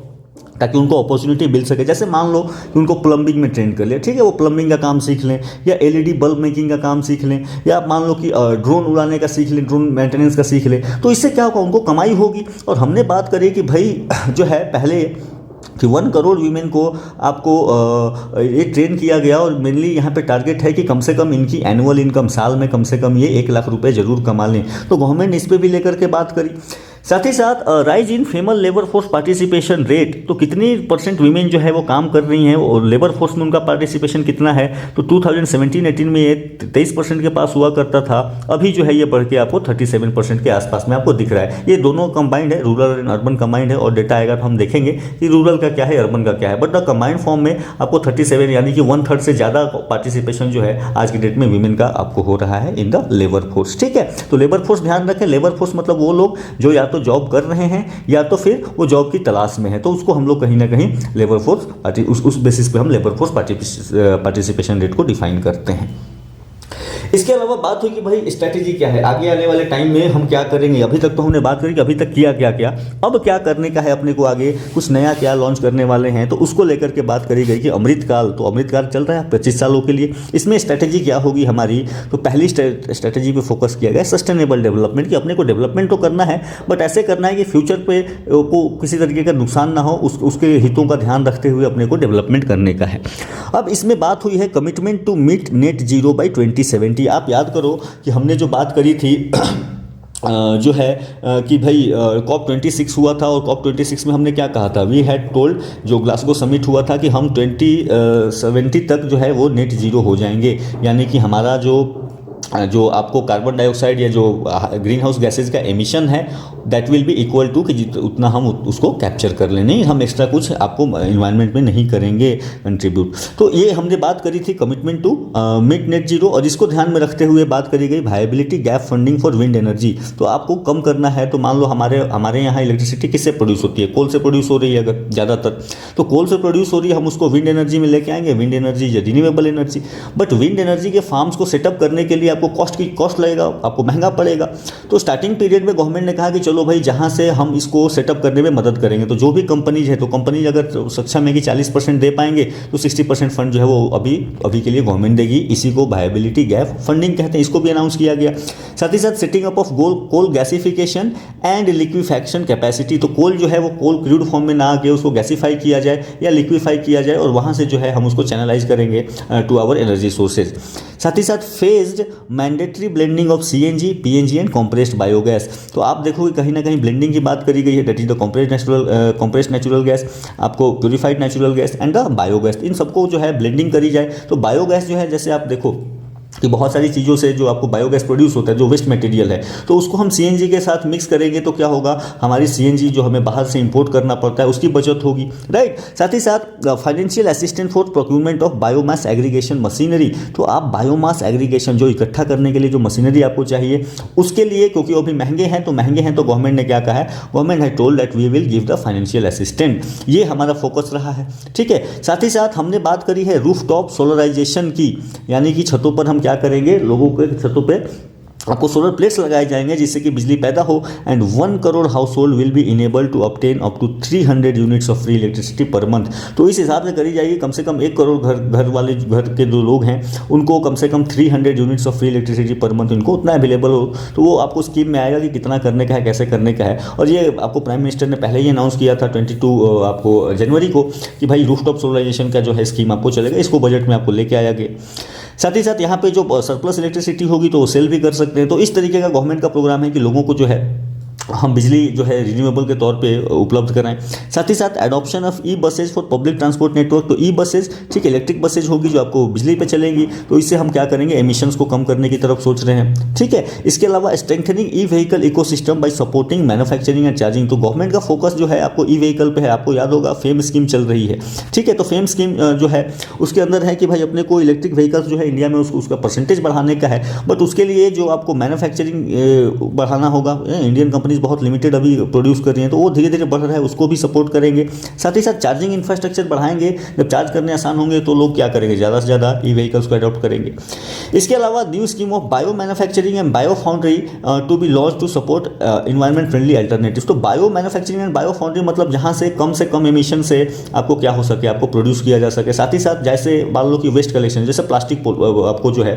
ताकि उनको अपॉर्चुनिटी मिल सके। जैसे मान लो कि उनको प्लम्बिंग में ट्रेन कर लिया, ठीक है, वो प्लम्बिंग का काम सीख लें, या LED बल्ब मेकिंग का काम सीख लें, या आप मान लो कि ड्रोन उड़ाने का सीख लें, ड्रोन मेंटेनेंस का सीख लें। तो इससे क्या होगा, उनको कमाई होगी। और हमने बात करी कि भाई जो है पहले कि 1 करोड़ वीमेन को आपको ये ट्रेन किया गया, और मेनली यहाँ पे टारगेट है कि कम से कम इनकी एनुअल इनकम साल में कम से कम ये 1 लाख रुपए जरूर कमा लें। तो गवर्नमेंट ने इस पर भी लेकर के बात करी। साथ ही साथ rise in female labour force participation rate, तो कितनी परसेंट वीमेन जो है वो काम कर रही हैं और लेबर फोर्स में उनका पार्टिसिपेशन कितना है। तो 2017-18 में ये 23% के पास हुआ करता था, अभी जो है ये बढ़ के आपको 37% के आसपास में आपको दिख रहा है। ये दोनों कंबाइंड है, रूरल एंड अर्बन कंबाइंड है, और डेटा आएगा तो हम देखेंगे कि रूरल का क्या है, अर्बन का क्या है। बट द कंबाइंड फॉर्म में आपको 37 यानी कि 1/3 से ज़्यादा पार्टिसिपेशन जो है आज की डेट में वीमेन का आपको हो रहा है इन द लेबर फोर्स। ठीक है, तो लेबर फोर्स ध्यान रखें, लेबर फोर्स मतलब वो लोग जो या तो जॉब कर रहे हैं या तो फिर वो जॉब की तलाश में है, तो उसको हम लोग कहीं ना कहीं लेबर फोर्स उस बेसिस पे हम लेबर फोर्स पार्टिसिपेशन रेट को डिफाइन करते हैं। इसके अलावा बात हुई कि भाई स्ट्रैटेजी क्या है, आगे आने वाले टाइम में हम क्या करेंगे। अभी तक तो हमने बात करी कि अभी तक किया क्या क्या, अब क्या करने का है अपने को, आगे कुछ नया क्या लॉन्च करने वाले हैं, तो उसको लेकर के बात करी गई कि अमृतकाल, तो अमृतकाल चल रहा है 25 सालों के लिए। इसमें स्ट्रैटेजी क्या होगी हमारी, तो पहली स्ट्रैटेजी पे फोकस किया गया सस्टेनेबल डेवलपमेंट, कि अपने को डेवलपमेंट तो करना है बट ऐसे करना है कि फ्यूचर पे को किसी तरीके का नुकसान ना हो, उसके हितों का ध्यान रखते हुए अपने को डेवलपमेंट करने का है। अब इसमें बात हुई है commitment to meet net zero by 2070। आप याद करो कि हमने जो बात करी थी जो है कि भाई COP26 हुआ था, और COP26 में हमने क्या कहा था, वी हैड टोल्ड, जो ग्लासगो समिट हुआ था, कि हम 2070 तक जो है वो नेट जीरो हो जाएंगे, यानी कि हमारा जो आपको कार्बन डाइऑक्साइड या जो ग्रीन हाउस गैसेज का एमिशन है that will be equal to कि उतना हम उसको कैप्चर कर लें, नहीं हम एक्स्ट्रा कुछ आपको इन्वायरमेंट में नहीं करेंगे कंट्रीब्यूट। तो ये हमने बात करी थी commitment to meet net zero, और इसको ध्यान में रखते हुए बात करी गई viability gap funding for wind energy. तो आपको कम करना है, तो मान लो हमारे यहाँ इलेक्ट्रिसिटी किससे प्रोड्यूस होती है, कोल से प्रोड्यूस हो रही है अगर ज़्यादातर, तो कोल से प्रोड्यूस हो रही है, हम उसको विंड एनर्जी में लेके आएंगे। विंड एनर्जी या renewable energy, but wind energy के फार्म्स को सेटअप करने के लिए आपको कॉस्ट लगेगा, आपको महंगा पड़ेगा। तो स्टार्टिंग पीरियड में गवर्नमेंट ने कहा कि चलो भाई जहाँ से हम इसको सेटअप करने में मदद करेंगे, तो जो भी कंपनीज है, तो कंपनीज अगर सक्षम है कि 40% दे पाएंगे तो 60% फंड जो है वो अभी के लिए गवर्नमेंट देगी। इसी को वायबिलिटी गैप फंडिंग कहते हैं, इसको भी अनाउंस किया गया। साथ ही साथ setting up of coal gasification and liquefaction capacity, तो कोल जो है वो कोल क्रूड फॉर्म में ना आके उसको गैसीफाई किया जाए या लिक्विफाई किया जाए, और वहाँ से जो है हम उसको चैनलाइज करेंगे टू आवर एनर्जी सोर्सेज। साथ ही साथ phased mandatory blending of CNG, PNG and compressed biogas. तो आप देखोगे कहीं ना कहीं ब्लेंडिंग की बात करी गई है, that is the compressed natural gas, आपको purified natural gas and the biogas. इन सबको जो है ब्लेंडिंग करी जाए। तो बायोगैस जो है, जैसे आप देखो कि बहुत सारी चीज़ों से जो आपको बायोगैस प्रोड्यूस होता है, जो वेस्ट मटेरियल है, तो उसको हम CNG के साथ मिक्स करेंगे तो क्या होगा, हमारी CNG जो हमें बाहर से इंपोर्ट करना पड़ता है उसकी बचत होगी, राइट। साथ ही साथ financial assistance for procurement of biomass aggregation machinery. तो आप बायोमास एग्रीगेशन जो इकट्ठा करने के लिए जो मशीनरी आपको चाहिए, उसके लिए, क्योंकि वो भी महंगे हैं तो गवर्नमेंट ने क्या कहा है, गवर्नमेंट है told that we will give the financial assistant. ये हमारा फोकस रहा है, ठीक है। साथ ही साथ हमने बात करी है रूफ टॉप सोलराइजेशन की, यानी कि छतों पर हम क्या करेंगे, लोगों के छतों पे आपको सोलर प्लेट्स लगाए जाएंगे जिससे कि बिजली पैदा हो, and 1 crore household will be enable to obtain up to 300 units of free electricity per month. तो इस हिसाब से करी जाएगी, कम से कम 1 करोड़ घर के जो लोग हैं उनको कम से कम 300 units of free electricity per month उनको उतना अवेलेबल हो, तो वो आपको स्कीम में आएगा कि कितना करने का है, कैसे करने का है। और ये आपको प्राइम मिनिस्टर ने पहले ही अनाउंस किया था 22 आपको जनवरी को कि भाई रूफटॉप सोलराइजेशन का जो है स्कीम आपको चलेगा, इसको बजट में आपको लेके आया गया। साथ ही साथ यहाँ पे जो सरप्लस इलेक्ट्रिसिटी होगी तो वो सेल भी कर सकते हैं। तो इस तरीके का गवर्नमेंट का प्रोग्राम है कि लोगों को जो है हम बिजली जो है रिन्यूएबल के तौर पे उपलब्ध कराएं। साथ ही साथ adoption of E buses for public transport network. तो ई बसेज, ठीक, इलेक्ट्रिक बसेज होगी जो आपको बिजली पे चलेंगी, तो इससे हम क्या करेंगे, एमिशंस को कम करने की तरफ सोच रहे हैं, ठीक है। इसके अलावा strengthening e vehicle ecosystem bye supporting manufacturing and charging. तो गवर्नमेंट का फोकस जो है आपको ई व्हीकल पे है। आपको याद होगा फेम स्कीम चल रही है, ठीक है। तो फेम स्कीम जो है उसके अंदर है कि भाई अपने को इलेक्ट्रिक व्हीकल्स जो है इंडिया में उसका परसेंटेज बढ़ाने का है, बट उसके लिए जो आपको मैन्युफैक्चरिंग बढ़ाना होगा। इंडियन कंपनीज बहुत लिमिटेड अभी प्रोड्यूस कर रही हैं, तो वो धीरे धीरे बढ़ रहा है, उसको भी सपोर्ट करेंगे। साथ ही साथ चार्जिंग इंफ्रास्ट्रक्चर बढ़ाएंगे। जब चार्ज करने आसान होंगे तो लोग क्या करेंगे, ज़्यादा से ज़्यादा ई व्हीकल्स को अडॉप्ट करेंगे। इसके अलावा new scheme of bio manufacturing and bio foundry to be launch to support environment friendly alternatives. तो bio manufacturing and bio foundry मतलब जहाँ से कम एमिशन से आपको क्या हो सके, आपको प्रोड्यूस किया जा सके। साथ ही साथ जैसे मान लो कि वेस्ट कलेक्शन, जैसे प्लास्टिक आपको जो है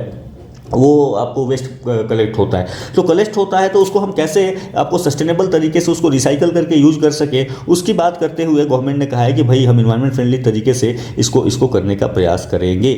वो आपको वेस्ट कलेक्ट होता है। तो कलेक्ट होता है तो उसको हम कैसे आपको सस्टेनेबल तरीके से उसको रिसाइकल करके यूज कर सके, उसकी बात करते हुए गवर्नमेंट ने कहा है कि भाई हम इन्वायरमेंट फ्रेंडली तरीके से इसको करने का प्रयास करेंगे।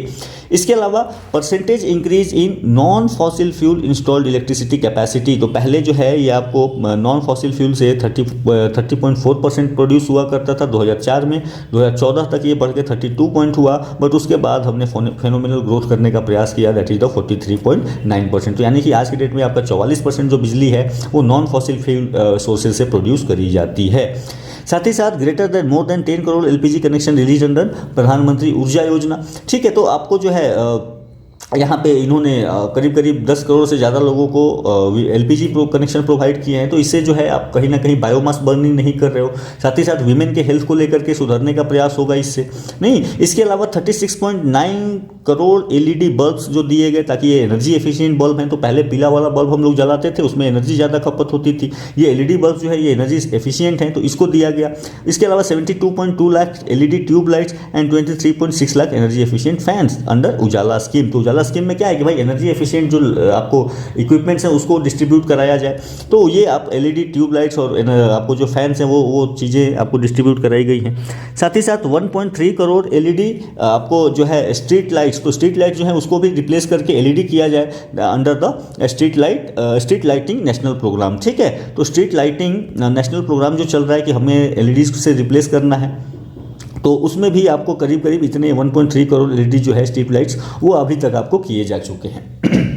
इसके अलावा percentage increase in non fossil fuel installed electricity capacity. तो पहले जो है ये आपको नॉन फॉसिल फ्यूल से 30.4% प्रोड्यूस हुआ करता था 2004 में। 2014 तक ये बढ़ के 32 पॉइंट हुआ, बट उसके बाद हमने फेनोमिनल ग्रोथ करने का प्रयास किया, दैट इज द 43.9%। तो यानी कि आज की डेट में आपका 44% जो बिजली है वो नॉन फॉसिल फ्यूल सोर्सेज से प्रोड्यूस करी जाती है। साथ ही साथ greater than more than 10 crore LPG connection release under प्रधानमंत्री ऊर्जा योजना। ठीक है, तो आपको जो है यहाँ पे इन्होंने करीब करीब 10 करोड़ से ज़्यादा लोगों को एलपीजी कनेक्शन प्रोवाइड किए हैं। तो इससे जो है आप कहीं ना कहीं बायोमास बर्निंग नहीं कर रहे हो। साथ ही साथ वीमेन के हेल्थ को लेकर के सुधरने का प्रयास होगा इससे। नहीं, इसके अलावा 36.9 करोड़ एलईडी बल्ब्स जो दिए गए, ताकि ये एनर्जी एफिशिएंट बल्ब हैं। तो पहले पीला वाला बल्ब हम लोग जलाते थे, उसमें एनर्जी ज़्यादा खपत होती थी। ये एलईडी बल्ब जो है ये एनर्जी एफिशिएंट हैं, तो इसको दिया गया। इसके अलावा 72.2 lakh LED tube lights and 23.6 lakh energy efficient fans under Ujala scheme. तो उजाला स्कीम में क्या है कि भाई एनर्जी एफिशिएंट जो आपको इक्विपमेंट्स हैं उसको डिस्ट्रीब्यूट कराया जाए। तो ये आप एलईडी ट्यूब लाइट्स और आपको जो फैंस हैं वो चीज़ें आपको डिस्ट्रीब्यूट कराई गई हैं। साथ ही साथ 1.3 करोड़ एलईडी आपको जो है स्ट्रीट लाइट्स, तो स्ट्रीट लाइट जो है उसको भी रिप्लेस करके एलईडी किया जाए under the street lighting national programme. ठीक है, तो स्ट्रीट लाइटिंग नेशनल प्रोग्राम जो चल रहा है कि हमें एलईडी से रिप्लेस करना है, तो उसमें भी आपको करीब करीब इतने 1.3 करोड़ एलईडी जो है स्ट्रीट लाइट्स वो अभी तक आपको किए जा चुके हैं।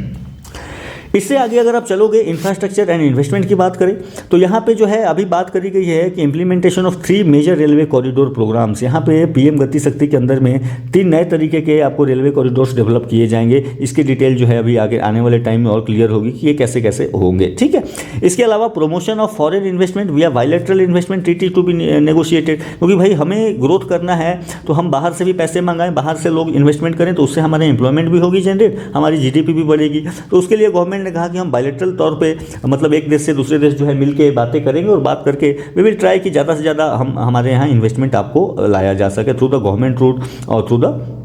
इससे आगे अगर आप चलोगे इंफ्रास्ट्रक्चर एंड इन्वेस्टमेंट की बात करें तो यहाँ पे जो है अभी बात करी गई है कि implementation of 3 major railway corridor programmes. यहाँ पे पीएम गति शक्ति के अंदर में 3 नए तरीके के आपको रेलवे कॉरिडोर्स डेवलप किए जाएंगे। इसकी डिटेल जो है अभी आगे आने वाले टाइम में और क्लियर होगी कि ये कैसे कैसे होंगे। ठीक है, इसके अलावा promotion of foreign investment via bilateral investment treaty to be negotiated, क्योंकि भाई हमें ग्रोथ करना है तो हम बाहर से भी पैसे मंगाएं, बाहर से लोग इन्वेस्टमेंट करें, तो उससे हमारे एम्प्लॉयमेंट भी होगी जनरेट, हमारी जीडीपी भी बढ़ेगी। तो उसके लिए गवर्नमेंट ने कहा कि हम बायलैटरल तौर पे मतलब एक देश से दूसरे देश जो है मिलके बातें करेंगे और बात करके वी विल ट्राई कि ज़्यादा से ज़्यादा हमारे यहाँ इन्वेस्टमेंट आपको लाया जा सके थ्रू द गवर्नमेंट रूट और through the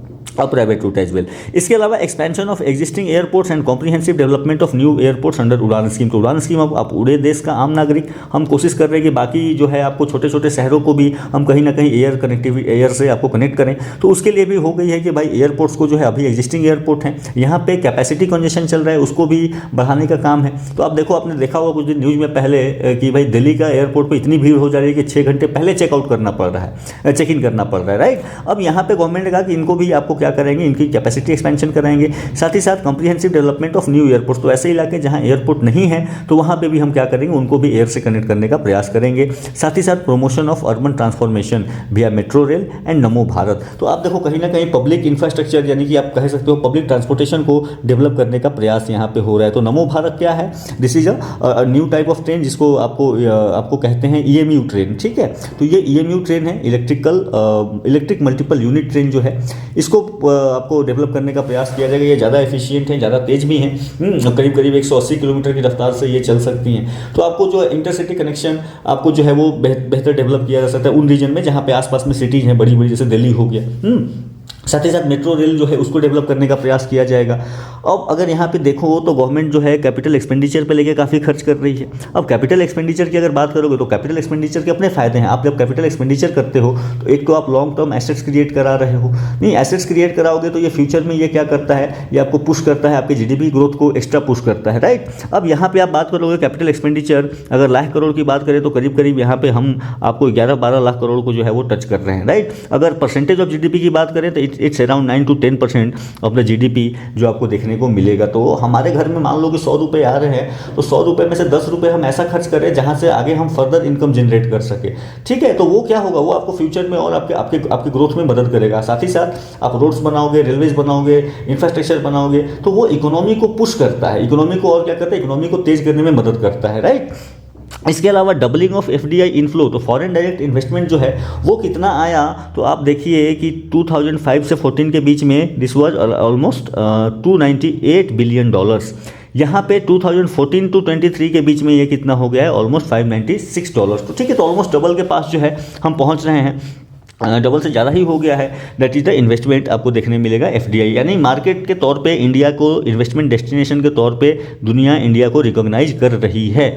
private route as well. इसके अलावा expansion of existing airports and comprehensive development of new airports under Udan scheme. तो उड़ान स्कीम आप पूरे देश का आम नागरिक हम कोशिश कर रहे हैं कि बाकी जो है आपको छोटे छोटे शहरों को भी हम कहीं ना कहीं एयर से आपको कनेक्ट करें। तो उसके लिए भी हो गई है कि भाई एयरपोर्ट्स को जो है अभी एग्जिस्टिंग एयरपोर्ट हैं यहाँ पे कैपेसिटी कंजेशन चल रहा है, उसको भी बढ़ाने का काम है। तो आप देखो, आपने देखा होगा कुछ दिन न्यूज़ में पहले कि भाई दिल्ली का एयरपोर्ट पर इतनी भीड़ हो जा रही है कि 6 घंटे पहले चेकआउट करना पड़ रहा है, चेक इन करना पड़ रहा है, राइट। अब यहाँ पे गवर्नमेंट ने कहा कि इनको भी आपको क्या करेंगे, इनकी कैपेसिटी एक्सपेंशन कराएंगे। साथ ही साथ comprehensive development of new airport, तो ऐसे इलाके जहां एयरपोर्ट नहीं है तो वहां पे भी हम क्या करेंगे, उनको भी एयर से कनेक्ट करने का प्रयास करेंगे। साथ ही साथ प्रमोशन ऑफ अर्बन ट्रांसफॉर्मेशन विया मेट्रो रेल एंड नमो भारत। तो आप देखो कहीं ना कहीं पब्लिक इंफ्रास्ट्रक्चर यानी कि आप कह सकते हो पब्लिक ट्रांसपोर्टेशन को डेवलप करने का प्रयास यहाँ पे हो रहा है। तो नमो भारत क्या है, this is a new type of train जिसको आपको कहते हैं ईएमयू ट्रेन। ठीक है, तो ये ईएमयू ट्रेन है, इलेक्ट्रिक मल्टीपल यूनिट ट्रेन जो है, इसको आपको डेवलप करने का प्रयास किया जाएगा। ये ज़्यादा एफिशिएंट है, ज़्यादा तेज भी हैं, करीब करीब 180 किलोमीटर की रफ्तार से ये चल सकती हैं। तो आपको जो इंटरसिटी कनेक्शन आपको जो है वो बेहतर डेवलप किया जा सकता है उन रीजन में जहाँ पे आसपास में सिटीज़ हैं बड़ी बड़ी, जैसे दिल्ली हो गया। साथ ही साथ मेट्रो रेल जो है उसको डेवलप करने का प्रयास किया जाएगा। अब अगर यहाँ पे देखो तो गवर्नमेंट जो है कैपिटल एक्सपेंडिचर पे लेके काफ़ी खर्च कर रही है। अब कैपिटल एक्सपेंडिचर की अगर बात करोगे तो कैपिटल एक्सपेंडिचर के अपने फ़ायदे हैं। आप जब कैपिटल एक्सपेंडिचर करते हो तो एक तो आप लॉन्ग टर्म एसेट्स क्रिएट करा रहे हो, नहीं एसेट्स क्रिएट कराओगे तो ये फ्यूचर में ये क्या करता है, ये आपको पुश करता है, आपके जीडीपी ग्रोथ को एक्स्ट्रा पुश करता है, राइट। अब यहाँ पे आप बात करोगे कैपिटल एक्सपेंडिचर अगर लाख करोड़ की बात करें तो करीब करीब यहाँ पे हम आपको 11-12 लाख करोड़ को जो है वो टच कर रहे हैं, राइट। अगर परसेंटेज ऑफ जीडीपी की बात करें तो it's around 9 to 10% of the GDP जो आपको देखने को मिलेगा। तो हमारे घर में मान लो कि 100 रुपये आ रहे हैं तो 100 रुपये में से 10 रुपये हम ऐसा खर्च करें जहां से आगे हम फर्दर इनकम जनरेट कर सके। ठीक है, तो वो क्या होगा, वो आपको फ्यूचर में और आपके ग्रोथ में मदद करेगा। साथ ही साथ आप रोड्स बनाओगे, रेलवेज बनाओगे, इंफ्रास्ट्रक्चर बनाओगे तो वो इकोनॉमी को पुश करता है, इकोनॉमी को और क्या करता है, इकोनॉमी को तेज करने में मदद करता है, राइट। इसके अलावा डबलिंग ऑफ एफडीआई इनफ्लो, तो फॉरेन डायरेक्ट इन्वेस्टमेंट जो है वो कितना आया, तो आप देखिए कि 2005 से 14 के बीच में दिस वाज ऑलमोस्ट $298 बिलियन। यहाँ पे 2014 to 23 के बीच में ये कितना हो गया है, ऑलमोस्ट $596। तो ठीक है, तो ऑलमोस्ट डबल के पास जो है हम पहुँच रहे हैं। डबल से ज़्यादा ही हो गया है। दैट इज़ द इन्वेस्टमेंट आपको देखने मिलेगा एफडीआई, यानी मार्केट के तौर पे इंडिया को इन्वेस्टमेंट डेस्टिनेशन के तौर पे दुनिया इंडिया को रिकॉग्नाइज कर रही है।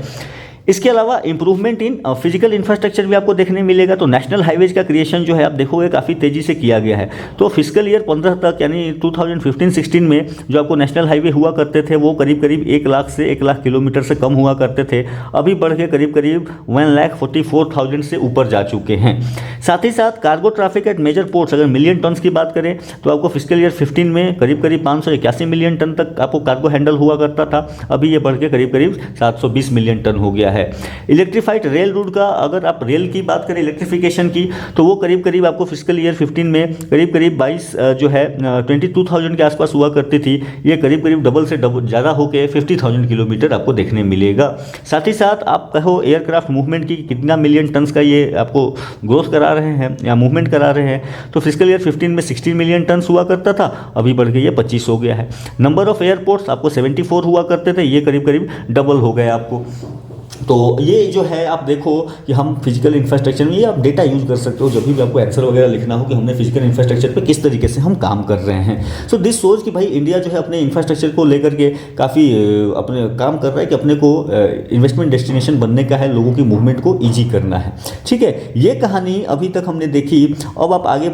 इसके अलावा इंप्रूवमेंट इन फिजिकल इंफ्रास्ट्रक्चर भी आपको देखने मिलेगा। तो नेशनल हाईवेज का क्रिएशन जो है आप देखोगे काफ़ी तेज़ी से किया गया है। तो फिजिकल ईयर 15 तक यानी 2015-16 में जो आपको नेशनल हाईवे हुआ करते थे वो करीब करीब 1 लाख से 1 लाख किलोमीटर से कम हुआ करते थे, अभी बढ़ के करीब करीब 1,44,000 से ऊपर जा चुके हैं। साथ ही साथ cargo traffic at major ports, अगर मिलियन टन्स की बात करें तो आपको फिजिकल ईयर 15 में करीब करीब 581 मिलियन टन तक आपको कार्गो हैंडल हुआ करता था, अभी ये बढ़ के करीब करीब 720 मिलियन टन हो गया है। इलेक्ट्रीफाइड रेल रूट का अगर आप रेल की बात करें इलेक्ट्रिफिकेशन की, तो वो करीब करीब आपको फिजिकल ईयर 15 में करीब करीब 22 जो है 22,000 के आसपास हुआ करती थी, ये करीब करीब डबल से डबल ज़्यादा होकर 50,000 किलोमीटर आपको देखने मिलेगा। साथ ही साथ आप कहो एयरक्राफ्ट मूवमेंट की कितना मिलियन टन्स का ये आपको ग्रोथ करा रहे हैं या मूवमेंट करा रहे हैं, तो फिजिकल ईयर 15 में 16 मिलियन टन्स हुआ करता था, अभी बढ़ के ये 25 हो गया है। नंबर ऑफ एयरपोर्ट्स आपको 74 हुआ करते थे, ये करीब करीब डबल हो गए आपको। तो ये जो है आप देखो कि हम फिजिकल इंफ्रास्ट्रक्चर में, ये आप डेटा यूज़ कर सकते हो जब भी आपको आंसर वगैरह लिखना हो कि हमने फिजिकल इंफ्रास्ट्रक्चर पे किस तरीके से हम काम कर रहे हैं। सो दिस सोच कि भाई इंडिया जो है अपने इंफ्रास्ट्रक्चर को लेकर के काफ़ी अपने काम कर रहा है कि अपने को इन्वेस्टमेंट डेस्टिनेशन बनने का है, लोगों की मूवमेंट को ईजी करना है। ठीक है, ये कहानी अभी तक हमने देखी। अब आप आगे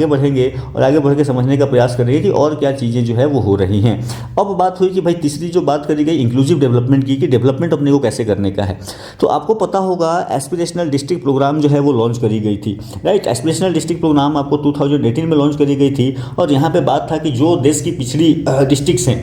बढ़ेंगे और आगे बढ़ के समझने का प्रयास करेंगे कि और क्या चीज़ें जो है वो हो रही हैं। अब बात हुई कि भाई तीसरी जो बात करी गई इंक्लूसिव डेवलपमेंट की, कि डेवलपमेंट अपने को कैसे करने का है। तो आपको पता होगा एस्पिरेशनल डिस्ट्रिक्ट प्रोग्राम जो है वो लॉन्च करी गई थी, राइट। एस्पिरेशनल डिस्ट्रिक्ट प्रोग्राम आपको 2018 में लॉन्च करी गई थी, और यहाँ पे बात था कि जो देश की पिछड़ी डिस्ट्रिक्ट्स हैं,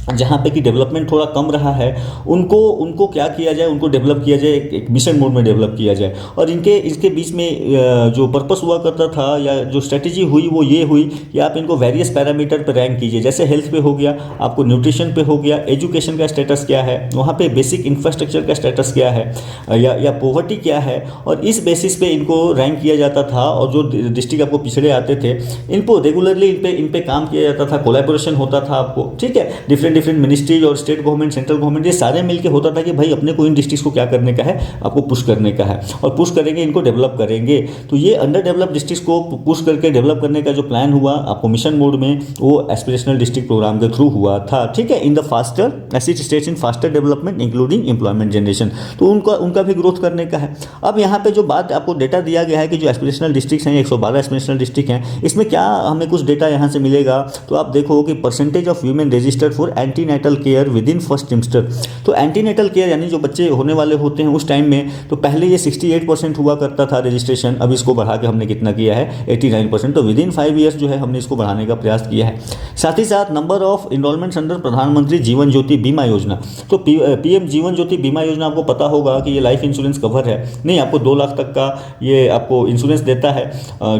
जहाँ पे कि डेवलपमेंट थोड़ा कम रहा है, उनको क्या किया जाए, उनको डेवलप किया जाए, एक मिशन मोड में डेवलप किया जाए। और इसके बीच में जो पर्पस हुआ करता था या जो स्ट्रेटजी हुई वो ये हुई कि आप इनको वेरियस पैरामीटर पर रैंक कीजिए, जैसे हेल्थ पे हो गया, आपको न्यूट्रिशन पे हो गया, एजुकेशन का स्टेटस क्या है, वहाँ पे बेसिक इंफ्रास्ट्रक्चर का स्टेटस क्या है, या पॉवर्टी क्या है, और इस बेसिस पे इनको रैंक किया जाता था। और जो डिस्ट्रिक्ट आपको पिछड़े आते थे, इनको रेगुलरली इन पे काम किया जाता था, कोलैबोरेशन होता था आपको, ठीक है। डिफरेंट मिनिस्ट्रीज और स्टेट गवर्नमेंट, सेंट्रल गवर्नमेंट, ये सारे मिलकर होता था कि भाई अपने को इन डिस्ट्रिक्ट्स को क्या करने का है, आपको पुश करने का है, और पुश करेंगे, इनको डेवलप करेंगे। तो ये अंडर डेवलप डिस्ट्रिक्ट्स को पुश करके डेवलप करने का जो प्लान हुआ आपको मिशन मोड में, वो एस्पिरेशनल डिस्ट्रिक्ट प्रोग्राम के थ्रू हुआ था, ठीक है। In the faster acid states in faster development including employment generation, तो उनका भी ग्रोथ करने का है। अब यहाँ पे जो बात आपको डेटा दिया गया है कि जो एस्पिरेशनल डिस्ट्रिक्ट्स हैं, 112 एस्पिरेशनल डिस्ट्रिक्ट हैं, इसमें क्या हमें कुछ डेटा यहाँ से मिलेगा। तो आप देखो कि percentage of women registered for antenatal care with in first trimester. तो एंटीनेटल केयर यानी जो बच्चे होने वाले होते हैं उस टाइम में, तो पहले ये 68% हुआ करता था रजिस्ट्रेशन, अब इसको बढ़ा के हमने कितना किया है 89%। तो विद इन 5 ईयर्स जो है हमने इसको बढ़ाने का प्रयास किया है। साथ ही साथ नंबर ऑफ इनरोलमेंट्स अंडर प्रधानमंत्री जीवन ज्योति बीमा योजना। तो पीएम जीवन ज्योति बीमा योजना आपको पता होगा कि ये लाइफ इंश्योरेंस कवर है, नहीं आपको 2 लाख तक का ये आपको इंश्योरेंस देता है।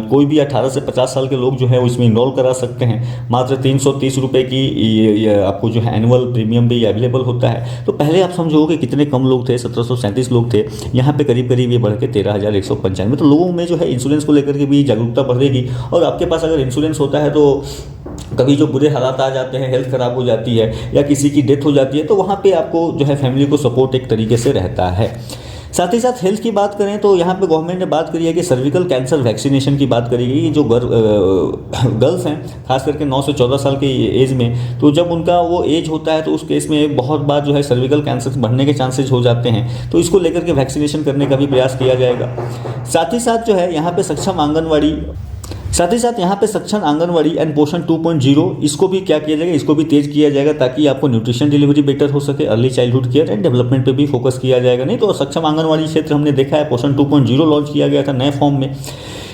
कोई भी 18 से 50 साल के लोग जो है वो इसमें इनरोल करा सकते हैं। मात्र 330 रुपये की ये आपको जो है एनुअल प्रीमियम भी अवेलेबल होता है। तो पहले आप समझो कि कितने कम लोग थे, 1737 लोग थे, यहाँ पे करीब करीब ये बढ़ के 13,195। तो लोगों में जो है इंश्योरेंस को लेकर के भी जागरूकता बढ़ेगी। और आपके पास अगर इंश्योरेंस होता है तो कभी जो बुरे हालात आ जाते हैं, हेल्थ खराब हो जाती है या किसी की डेथ हो जाती है, तो वहाँ पे आपको जो है फैमिली को सपोर्ट एक तरीके से रहता है। साथ ही साथ हेल्थ की बात करें तो यहाँ पे गवर्नमेंट ने बात करी है कि सर्विकल कैंसर वैक्सीनेशन की बात करी गई। जो गर्ल्स हैं खास करके 9 से 14 साल के एज में, तो जब उनका वो एज होता है तो उस केस में बहुत बार जो है सर्विकल कैंसर बढ़ने के चांसेस हो जाते हैं। तो इसको लेकर के वैक्सीनेशन करने का भी प्रयास किया जाएगा। साथ ही साथ जो है यहाँ पे सक्षम आंगनवाड़ी एंड पोषण 2.0 इसको भी क्या किया जाएगा, इसको भी तेज किया जाएगा ताकि आपको न्यूट्रिशन डिलीवरी बेटर हो सके। Early childhood care and development पे भी फोकस किया जाएगा। नहीं तो सक्षम आंगनवाड़ी क्षेत्र हमने देखा है पोषण 2.0 लॉन्च किया गया था नए फॉर्म में।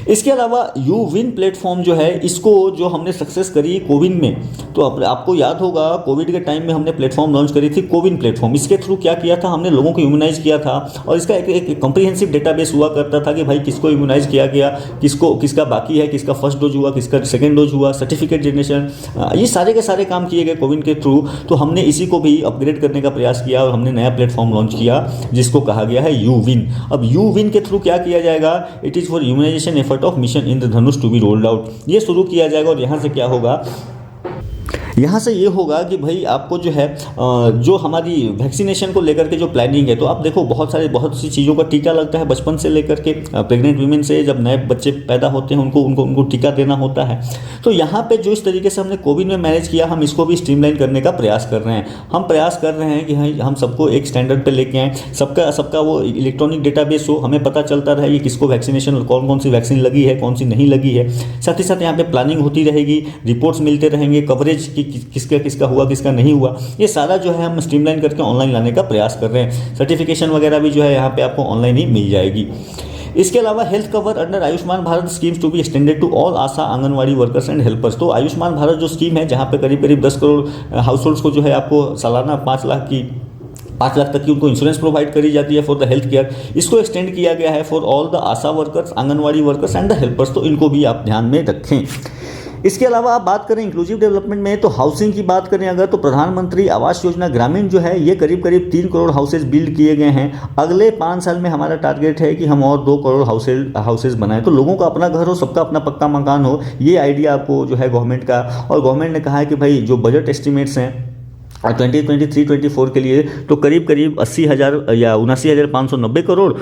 इसके अलावा यूविन प्लेटफॉर्म जो है, इसको जो हमने सक्सेस करी कोविन में, तो आपको याद होगा कोविड के टाइम में हमने प्लेटफॉर्म लॉन्च करी थी कोविन प्लेटफॉर्म। इसके थ्रू क्या किया था, हमने लोगों को इम्यूनाइज किया था और इसका एक कॉम्प्रिहेंसिव डेटाबेस हुआ करता था कि भाई किसको इम्यूनाइज किया गया, किसका बाकी है, किसका फर्स्ट डोज हुआ, किसका सेकेंड डोज हुआ, सर्टिफिकेट जनरेशन, ये सारे के सारे काम किए गए कोविन के थ्रू। तो हमने इसी को भी अपग्रेड करने का प्रयास किया और हमने नया प्लेटफॉर्म लॉन्च किया जिसको कहा गया है यूविन। अब यूविन के थ्रू क्या किया जाएगा, it is for immunization effort of mission Indradhanush to be rolled out. ये शुरू किया जाएगा और यहाँ से क्या होगा, यहाँ से ये होगा कि भाई आपको जो है जो हमारी वैक्सीनेशन को लेकर के जो प्लानिंग है, तो आप देखो बहुत सी चीज़ों का टीका लगता है बचपन से लेकर के, प्रेग्नेंट वीमेन से जब नए बच्चे पैदा होते हैं उनको टीका देना होता है। तो यहाँ पे जो इस तरीके से हमने कोविड में मैनेज किया, हम इसको भी स्ट्रीमलाइन करने का प्रयास कर रहे हैं। हम प्रयास कर रहे हैं कि हम सबको एक स्टैंडर्ड पे लेके आएँ, सबका वो इलेक्ट्रॉनिक डेटाबेस हो, हमें पता चलता रहे कि किसको वैक्सीनेशन, कौन कौन सी वैक्सीन लगी है, कौन सी नहीं लगी है। साथ ही साथ यहाँ पे प्लानिंग होती रहेगी, रिपोर्ट्स मिलते रहेंगे, कवरेज की किसका हुआ किसका नहीं हुआ, ये सारा जो है हम स्ट्रीमलाइन करके ऑनलाइन लाने का प्रयास कर रहे हैं। सर्टिफिकेशन वगैरह भी जो है यहाँ पे आपको ऑनलाइन ही मिल जाएगी। इसके अलावा health cover under Ayushman Bharat schemes to be extended to all ASHA, anganwadi workers and helpers. तो आयुष्मान भारत जो स्कीम है, जहाँ पे करीब करीब 10 करोड़ हाउस होल्ड्स को जो है आपको सालाना 5 लाख तक की उनको इंश्योरेंस प्रोवाइड करी जाती है फॉर द हेल्थ केयर, इसको एक्सटेंड किया गया है for all the Asha workers, anganwadi workers and the helpers. तो इनको भी आप ध्यान में रखें। इसके अलावा आप बात करें इंक्लूसिव डेवलपमेंट में, तो हाउसिंग की बात करें अगर, तो प्रधानमंत्री आवास योजना ग्रामीण जो है ये करीब 3 करोड़ हाउसेज बिल्ड किए गए हैं। अगले 5 साल में हमारा टारगेट है कि हम और 2 करोड़ हाउसेज बनाएं। तो लोगों का अपना घर हो, सबका अपना पक्का मकान हो, ये आइडिया आपको जो है गवर्नमेंट का। और गवर्नमेंट ने कहा है कि भाई जो बजट एस्टिमेट्स हैं 2023-24 के लिए, तो करीब 80,000 या 79,590 करोड़,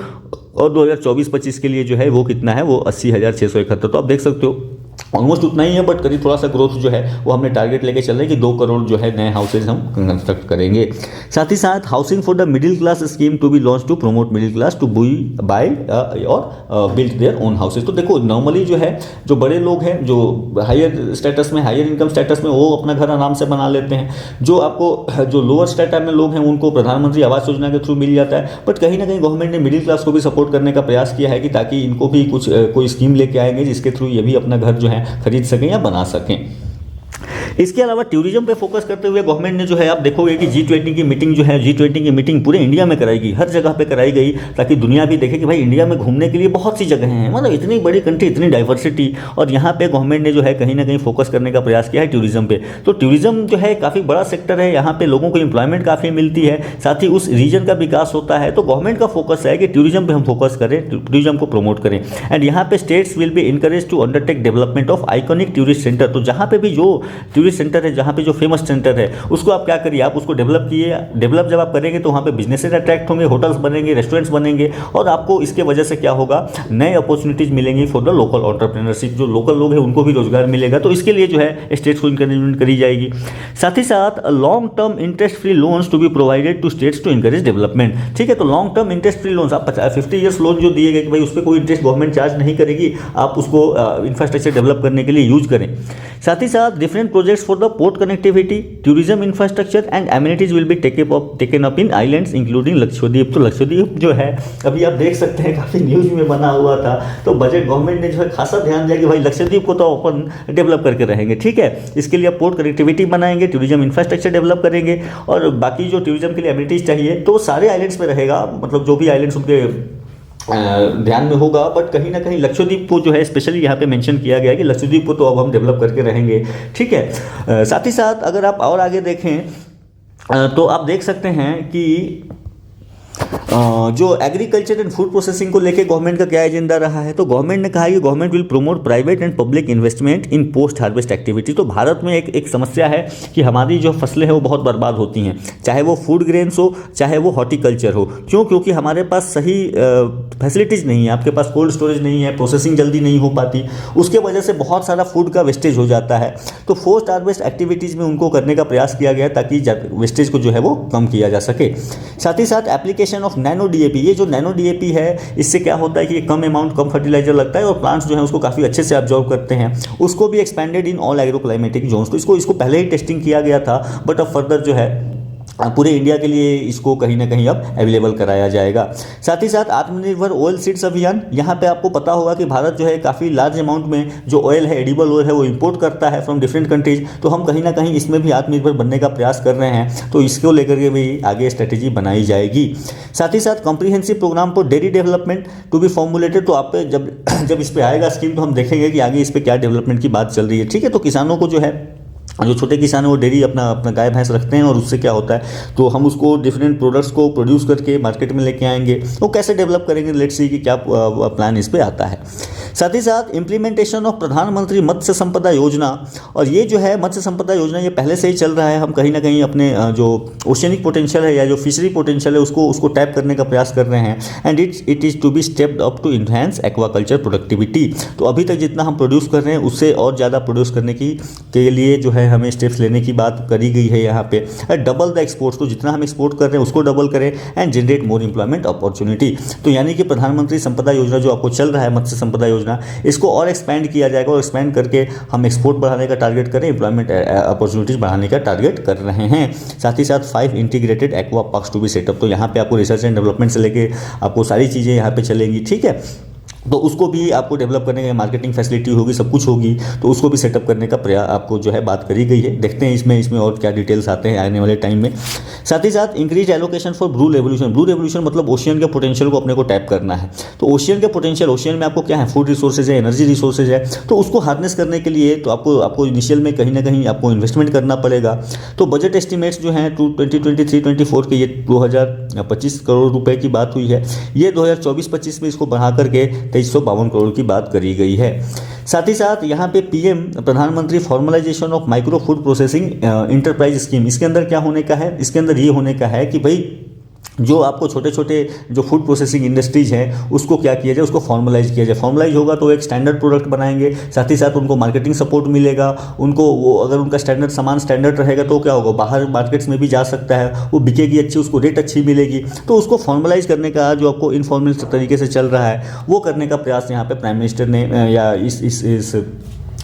और 2024-25 के लिए जो है वो कितना है, वो 80,671। तो आप देख सकते हो ऑलमोस्ट उतना ही है, बट करीब थोड़ा सा ग्रोथ जो है वो हमने टारगेट लेके चल रहे हैं कि 2 करोड़ जो है नए हाउसेज हम कंस्ट्रक्ट करेंगे। साथ ही साथ housing for the middle class scheme to be launch to promote middle class to buy or build their own houses. तो देखो नॉर्मली जो है जो बड़े लोग हैं, जो हायर स्टेटस में, हायर इनकम स्टेटस में, वो अपना घर आराम से बना लेते हैं। जो लोअर स्टेटस में लोग हैं उनको प्रधानमंत्री आवास योजना के थ्रू मिल जाता है। बट कहीं ना कहीं गवर्नमेंट ने मिडिल क्लास को भी सपोर्ट करने का प्रयास किया है कि ताकि इनको भी कोई स्कीम लेके आएंगे जिसके थ्रू ये भी अपना घर जो है खरीद सकें या बना सकें। इसके अलावा टूरिज्म पे फोकस करते हुए गवर्नमेंट ने जो है, आप देखोगे कि G20 की मीटिंग जो है, G20 की मीटिंग पूरे इंडिया में कराई गई, हर जगह पे कराई गई, ताकि दुनिया भी देखे कि भाई इंडिया में घूमने के लिए बहुत सी जगह हैं, मतलब इतनी बड़ी कंट्री, इतनी डाइवर्सिटी, और यहाँ पे गवर्नमेंट ने जो है कहीं ना कहीं फोकस करने का प्रयास किया है टूरिज्म पे। तो टूरिज्म जो है काफ़ी बड़ा सेक्टर है, यहाँ पे लोगों को एम्प्लॉयमेंट काफ़ी मिलती है, साथ ही उस रीजन का विकास होता है। तो गवर्नमेंट का फोकस है कि टूरिज्म पे हम फोकस करें, टूरिज्म को प्रमोट करें। एंड यहाँ पे states will be encourage to undertake development of iconic tourist centre. तो जहाँ पे भी जो टूरिस्ट सेंटर है, जहाँ पे जो फेमस सेंटर है, उसको आप क्या करिए, आप उसको डेवलप जब आप करेंगे तो वहाँ पे बिजनेसेस अट्रैक्ट होंगे, होटल्स बनेंगे, रेस्टोरेंट्स बनेंगे, और आपको इसके वजह से क्या होगा, नए अपॉर्चुनिटीज मिलेंगी फॉर द लोकल एंटरप्रेन्योरशिप। जो लोकल लोग हैं उनको भी रोजगार मिलेगा। तो इसके लिए जो है स्टेट्स को इंकरेजमेंट करी जाएगी। साथ ही साथ long term interest free loans to be provided to states to encourage development. ठीक है, तो long term interest free loans, आप 50 ईयर्स लोन जो दिए गए कि भाई उस पर कोई इंटरेस्ट गवर्नमेंट चार्ज नहीं करेगी, आप उसको इंफ्रास्ट्रक्चर डेवलप करने के लिए यूज करें। साथ ही साथ different projects for the port connectivity, tourism infrastructure and amenities will be taken up in islands including Lakshadweep. तो लक्षद्वीप जो है अभी आप देख सकते हैं काफ़ी न्यूज़ में बना हुआ था, तो बजट गवर्नमेंट ने जो है खासा ध्यान दिया कि भाई लक्षद्वीप को तो अपन डेवलप करके रहेंगे। ठीक है, इसके लिए आप पोर्ट कनेक्टिविटी बनाएंगे, टूरिज्म इंफ्रास्ट्रक्चर डेवलप करेंगे, और बाकी जो टूरिज्म के लिए एमिनिटीज चाहिए तो सारे आइलैंड्स में रहेगा, मतलब जो भी आइलैंड्स उनके ध्यान में होगा। बट कहीं ना कहीं लक्षद्वीप को जो है स्पेशली यहाँ पे मेंशन किया गया है कि लक्षद्वीप को तो अब हम डेवलप करके रहेंगे। ठीक है, साथ ही साथ अगर आप और आगे देखें तो आप देख सकते हैं कि जो एग्रीकल्चर एंड फूड प्रोसेसिंग को लेके गवर्नमेंट का क्या एजेंडा रहा है, तो गवर्नमेंट ने कहा है कि government will promote private and public investment in post harvest activity. तो भारत में एक समस्या है कि हमारी जो फसलें हैं वो बहुत बर्बाद होती हैं, चाहे वो फूड ग्रेन्स हो, चाहे वो हॉर्टिकल्चर हो। क्यों? क्योंकि हमारे पास सही फैसिलिटीज़ नहीं है, आपके पास कोल्ड स्टोरेज नहीं है, प्रोसेसिंग जल्दी नहीं हो पाती, उसके वजह से बहुत सारा फूड का वेस्टेज हो जाता है। तो पोस्ट हार्वेस्ट एक्टिविटीज़ में उनको करने का प्रयास किया गया ताकि वेस्टेज को जो है वो कम किया जा सके। साथ ही साथ एप्लीकेशन ऑफ नैनो डीएपी, ये जो नैनो डीएपी है इससे क्या होता है कि कम अमाउंट, कम फर्टिलाइजर लगता है और प्लांट्स जो है उसको काफ़ी अच्छे से ऑब्जॉर्व करते हैं। उसको भी expanded in all agro climatic zones. तो इसको पहले ही टेस्टिंग किया गया था, बट अब फर्दर जो है पूरे इंडिया के लिए इसको कहीं ना कहीं अब अवेलेबल कराया जाएगा। साथ ही साथ आत्मनिर्भर ऑयल सीड्स अभियान, यहाँ पे आपको पता होगा कि भारत जो है काफ़ी लार्ज अमाउंट में जो ऑयल है, एडिबल ऑयल है, वो इंपोर्ट करता है फ्रॉम डिफरेंट कंट्रीज। तो हम कहीं ना कहीं इसमें भी आत्मनिर्भर बनने का प्रयास कर रहे हैं, तो इसको लेकर के भी आगे स्ट्रेटेजी बनाई जाएगी। साथ ही साथ comprehensive programme for dairy development to be formulated. तो आप जब इस पर आएगा स्कीम तो हम देखेंगे कि आगे इस पर क्या डेवलपमेंट की बात चल रही है। ठीक है, तो किसानों को जो है जो छोटे किसान हैं वो डेयरी अपना अपना गाय भैंस रखते हैं, और उससे क्या होता है तो हम उसको डिफरेंट प्रोडक्ट्स को प्रोड्यूस करके मार्केट में लेके आएंगे। वो कैसे डेवलप करेंगे, लेट्स सी कि क्या प्लान इस पे आता है। साथ ही साथ इम्प्लीमेंटेशन ऑफ प्रधानमंत्री मत्स्य संपदा योजना, और ये जो है मत्स्य संपदा योजना ये पहले से ही चल रहा है। हम कहीं ना कहीं अपने जो ओशियनिक पोटेंशियल है या जो फिशरी पोटेंशियल है उसको टैप करने का प्रयास कर रहे हैं, and it is to be stepped up to enhance aquaculture productivity. तो अभी तक जितना हम प्रोड्यूस कर रहे हैं उससे और ज़्यादा प्रोड्यूस करने के लिए जो है हमें स्टेप्स लेने की बात करी गई है यहाँ पे। डबल द एक्सपोर्ट्स, तो जितना हम एक्सपोर्ट कर रहे हैं उसको डबल करें, and generate more employment opportunity. तो यानी कि प्रधानमंत्री संपदा योजना जो आपको चल रहा है मत्स्य संपदा योजना, इसको और एक्सपैंड किया जाएगा, और एक्सपैंड करके हम एक्सपोर्ट बढ़ाने का टारगेट करें, एम्प्लॉयमेंट अपॉर्चुनिटीज बढ़ाने का टारगेट कर रहे हैं। साथ ही साथ 5 integrated aqua parks to be set up, तो यहाँ पे आपको रिसर्च एंड डेवलपमेंट से लेके आपको सारी चीज़ें यहाँ पे चलेंगी, ठीक है। तो उसको भी आपको डेवलप करने का, मार्केटिंग फैसिलिटी होगी, सब कुछ होगी, तो उसको भी सेटअप करने का प्रयास आपको जो है बात करी गई है। देखते हैं इसमें और क्या डिटेल्स आते हैं आने वाले टाइम में। साथ ही साथ increase allocation for blue revolution. Blue revolution मतलब ओशियन के पोटेंशियल को अपने को टैप करना है। तो ओशियन के पोटेंशियल, ओशियन में आपको क्या है, फूड रिसोर्सेज है, एनर्जी रिसोर्सेज है, तो उसको हार्नेस करने के लिए तो आपको इनिशियल में कहीं ना कहीं आपको इन्वेस्टमेंट करना पड़ेगा। तो बजट एस्टिमेट्स जो हैं 2023-24 के, ये 2025 करोड़ रुपए की बात हुई है। ये 2024-25 में इसको बढ़ा करके 2352 करोड़ की बात करी गई है। साथ ही साथ यहाँ पे पीएम प्रधानमंत्री formalisation of micro food processing enterprise scheme, इसके अंदर क्या होने का है, इसके अंदर ये होने का है कि भाई जो आपको छोटे छोटे जो फूड प्रोसेसिंग इंडस्ट्रीज हैं उसको क्या किया जाए, उसको फॉर्मलाइज किया जाए। फॉर्मलाइज होगा तो एक स्टैंडर्ड प्रोडक्ट बनाएंगे, साथ ही साथ उनको मार्केटिंग सपोर्ट मिलेगा, उनको वो अगर उनका सामान स्टैंडर्ड रहेगा तो क्या होगा, बाहर मार्केट्स में भी जा सकता है, वो बिकेगी अच्छी, उसको रेट अच्छी मिलेगी। तो उसको फॉर्मलाइज करने का जो आपको इनफॉर्मल तरीके से चल रहा है वो करने का प्रयास यहाँ पे प्राइम मिनिस्टर ने या इस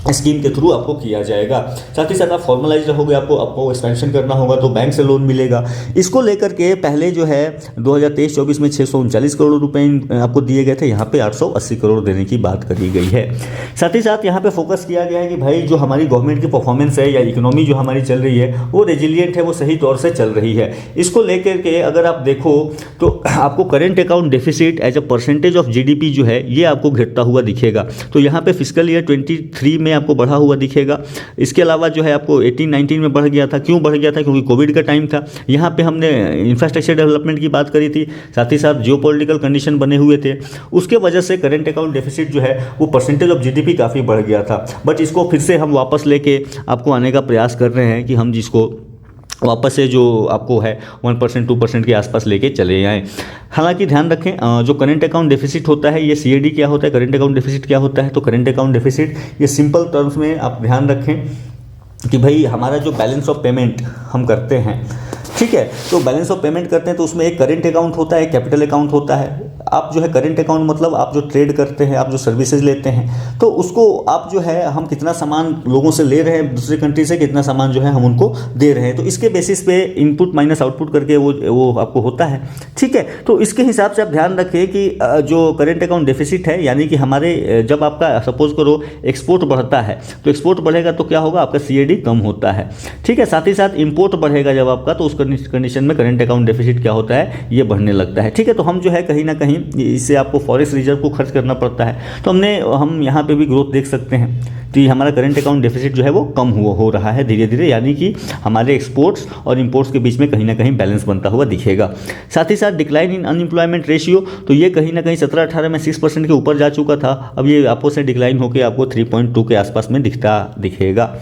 स्कीम के थ्रू आपको किया जाएगा। साथ ही साथ आप फॉर्मलाइज रहोगे, आपको एक्सपेंशन करना होगा तो बैंक से लोन मिलेगा। इसको लेकर के पहले जो है 2023-24 में 639 करोड़ रुपए आपको दिए गए थे, यहाँ पे 880 करोड़ देने की बात करी गई है। साथ ही साथ यहाँ पे फोकस किया गया है कि भाई जो हमारी गवर्नमेंट की परफॉर्मेंस है या इकोनॉमी जो हमारी चल रही है वो रेजिलियंट है, वो सही तौर से चल रही है। इसको लेकर के अगर आप देखो तो आपको current account deficit as a percentage of GDP जो है ये आपको घटता हुआ दिखेगा। तो यहाँ पे फिस्कल ईयर 23 में आपको बढ़ा हुआ दिखेगा। इसके अलावा जो है आपको 18-19 में बढ़ गया था। क्यों बढ़ गया था? क्योंकि कोविड का टाइम था। यहाँ पे हमने इंफ्रास्ट्रक्चर डेवलपमेंट की बात करी थी, साथ ही साथ जियोपॉलिटिकल कंडीशन बने हुए थे, उसके वजह से करेंट अकाउंट डेफिसिट जो है वो परसेंटेज ऑफ जीडीपी काफ़ी बढ़ गया था। बट इसको फिर से हम वापस लेके आपको आने का प्रयास कर रहे हैं कि हम जिसको वापस से जो आपको है 1% 2% के आसपास लेके चले जाएं। हालांकि ध्यान रखें जो करंट अकाउंट डेफिसिट होता है, ये सीएडी क्या होता है, करंट अकाउंट डेफिसिट क्या होता है, तो करंट अकाउंट डेफिसिट ये सिंपल टर्म्स में आप ध्यान रखें कि भाई हमारा जो बैलेंस ऑफ पेमेंट हम करते हैं, ठीक है, तो बैलेंस ऑफ पेमेंट करते हैं तो उसमें एक करेंट अकाउंट होता है, एक कैपिटल अकाउंट होता है। आप जो है करेंट अकाउंट मतलब आप जो ट्रेड करते हैं, आप जो सर्विसेज लेते हैं, तो उसको आप जो है हम कितना सामान लोगों से ले रहे हैं दूसरे कंट्री से, कितना सामान जो है हम उनको दे रहे हैं, तो इसके बेसिस पे इनपुट माइनस आउटपुट करके वो आपको होता है, ठीक है। तो इसके हिसाब से आप ध्यान रखें कि जो करेंट अकाउंट डेफिसिट है, यानी कि हमारे जब आपका सपोज करो एक्सपोर्ट बढ़ता है तो एक्सपोर्ट बढ़ेगा तो क्या होगा, आपका सीएडी कम होता है, ठीक है। साथ ही साथ इंपोर्ट बढ़ेगा जब आपका, तो उस कंडीशन में करंट अकाउंट डेफिसिट क्या होता है, ये बढ़ने लगता है, ठीक है। तो हम जो है कहीं ना कहीं इससे आपको फॉरेक्स रिजर्व को खर्च करना पड़ता है, तो हम यहाँ पे भी ग्रोथ देख सकते हैं। तो ये हमारा करंट अकाउंट डेफिसिट जो है वो कम हो रहा है धीरे धीरे, यानी कि हमारे एक्सपोर्ट्स और इंपोर्ट्स के बीच में कहीं ना कहीं बैलेंस बनता हुआ दिखेगा। साथ ही साथ डिक्लाइन इन अनएम्प्लॉयमेंट रेशियो, तो ये कहीं ना कहीं 17-18 में 6% के ऊपर जा चुका था, अब ये आपको से डिक्लाइन होकर आपको 3.2 के आसपास में दिखेगा।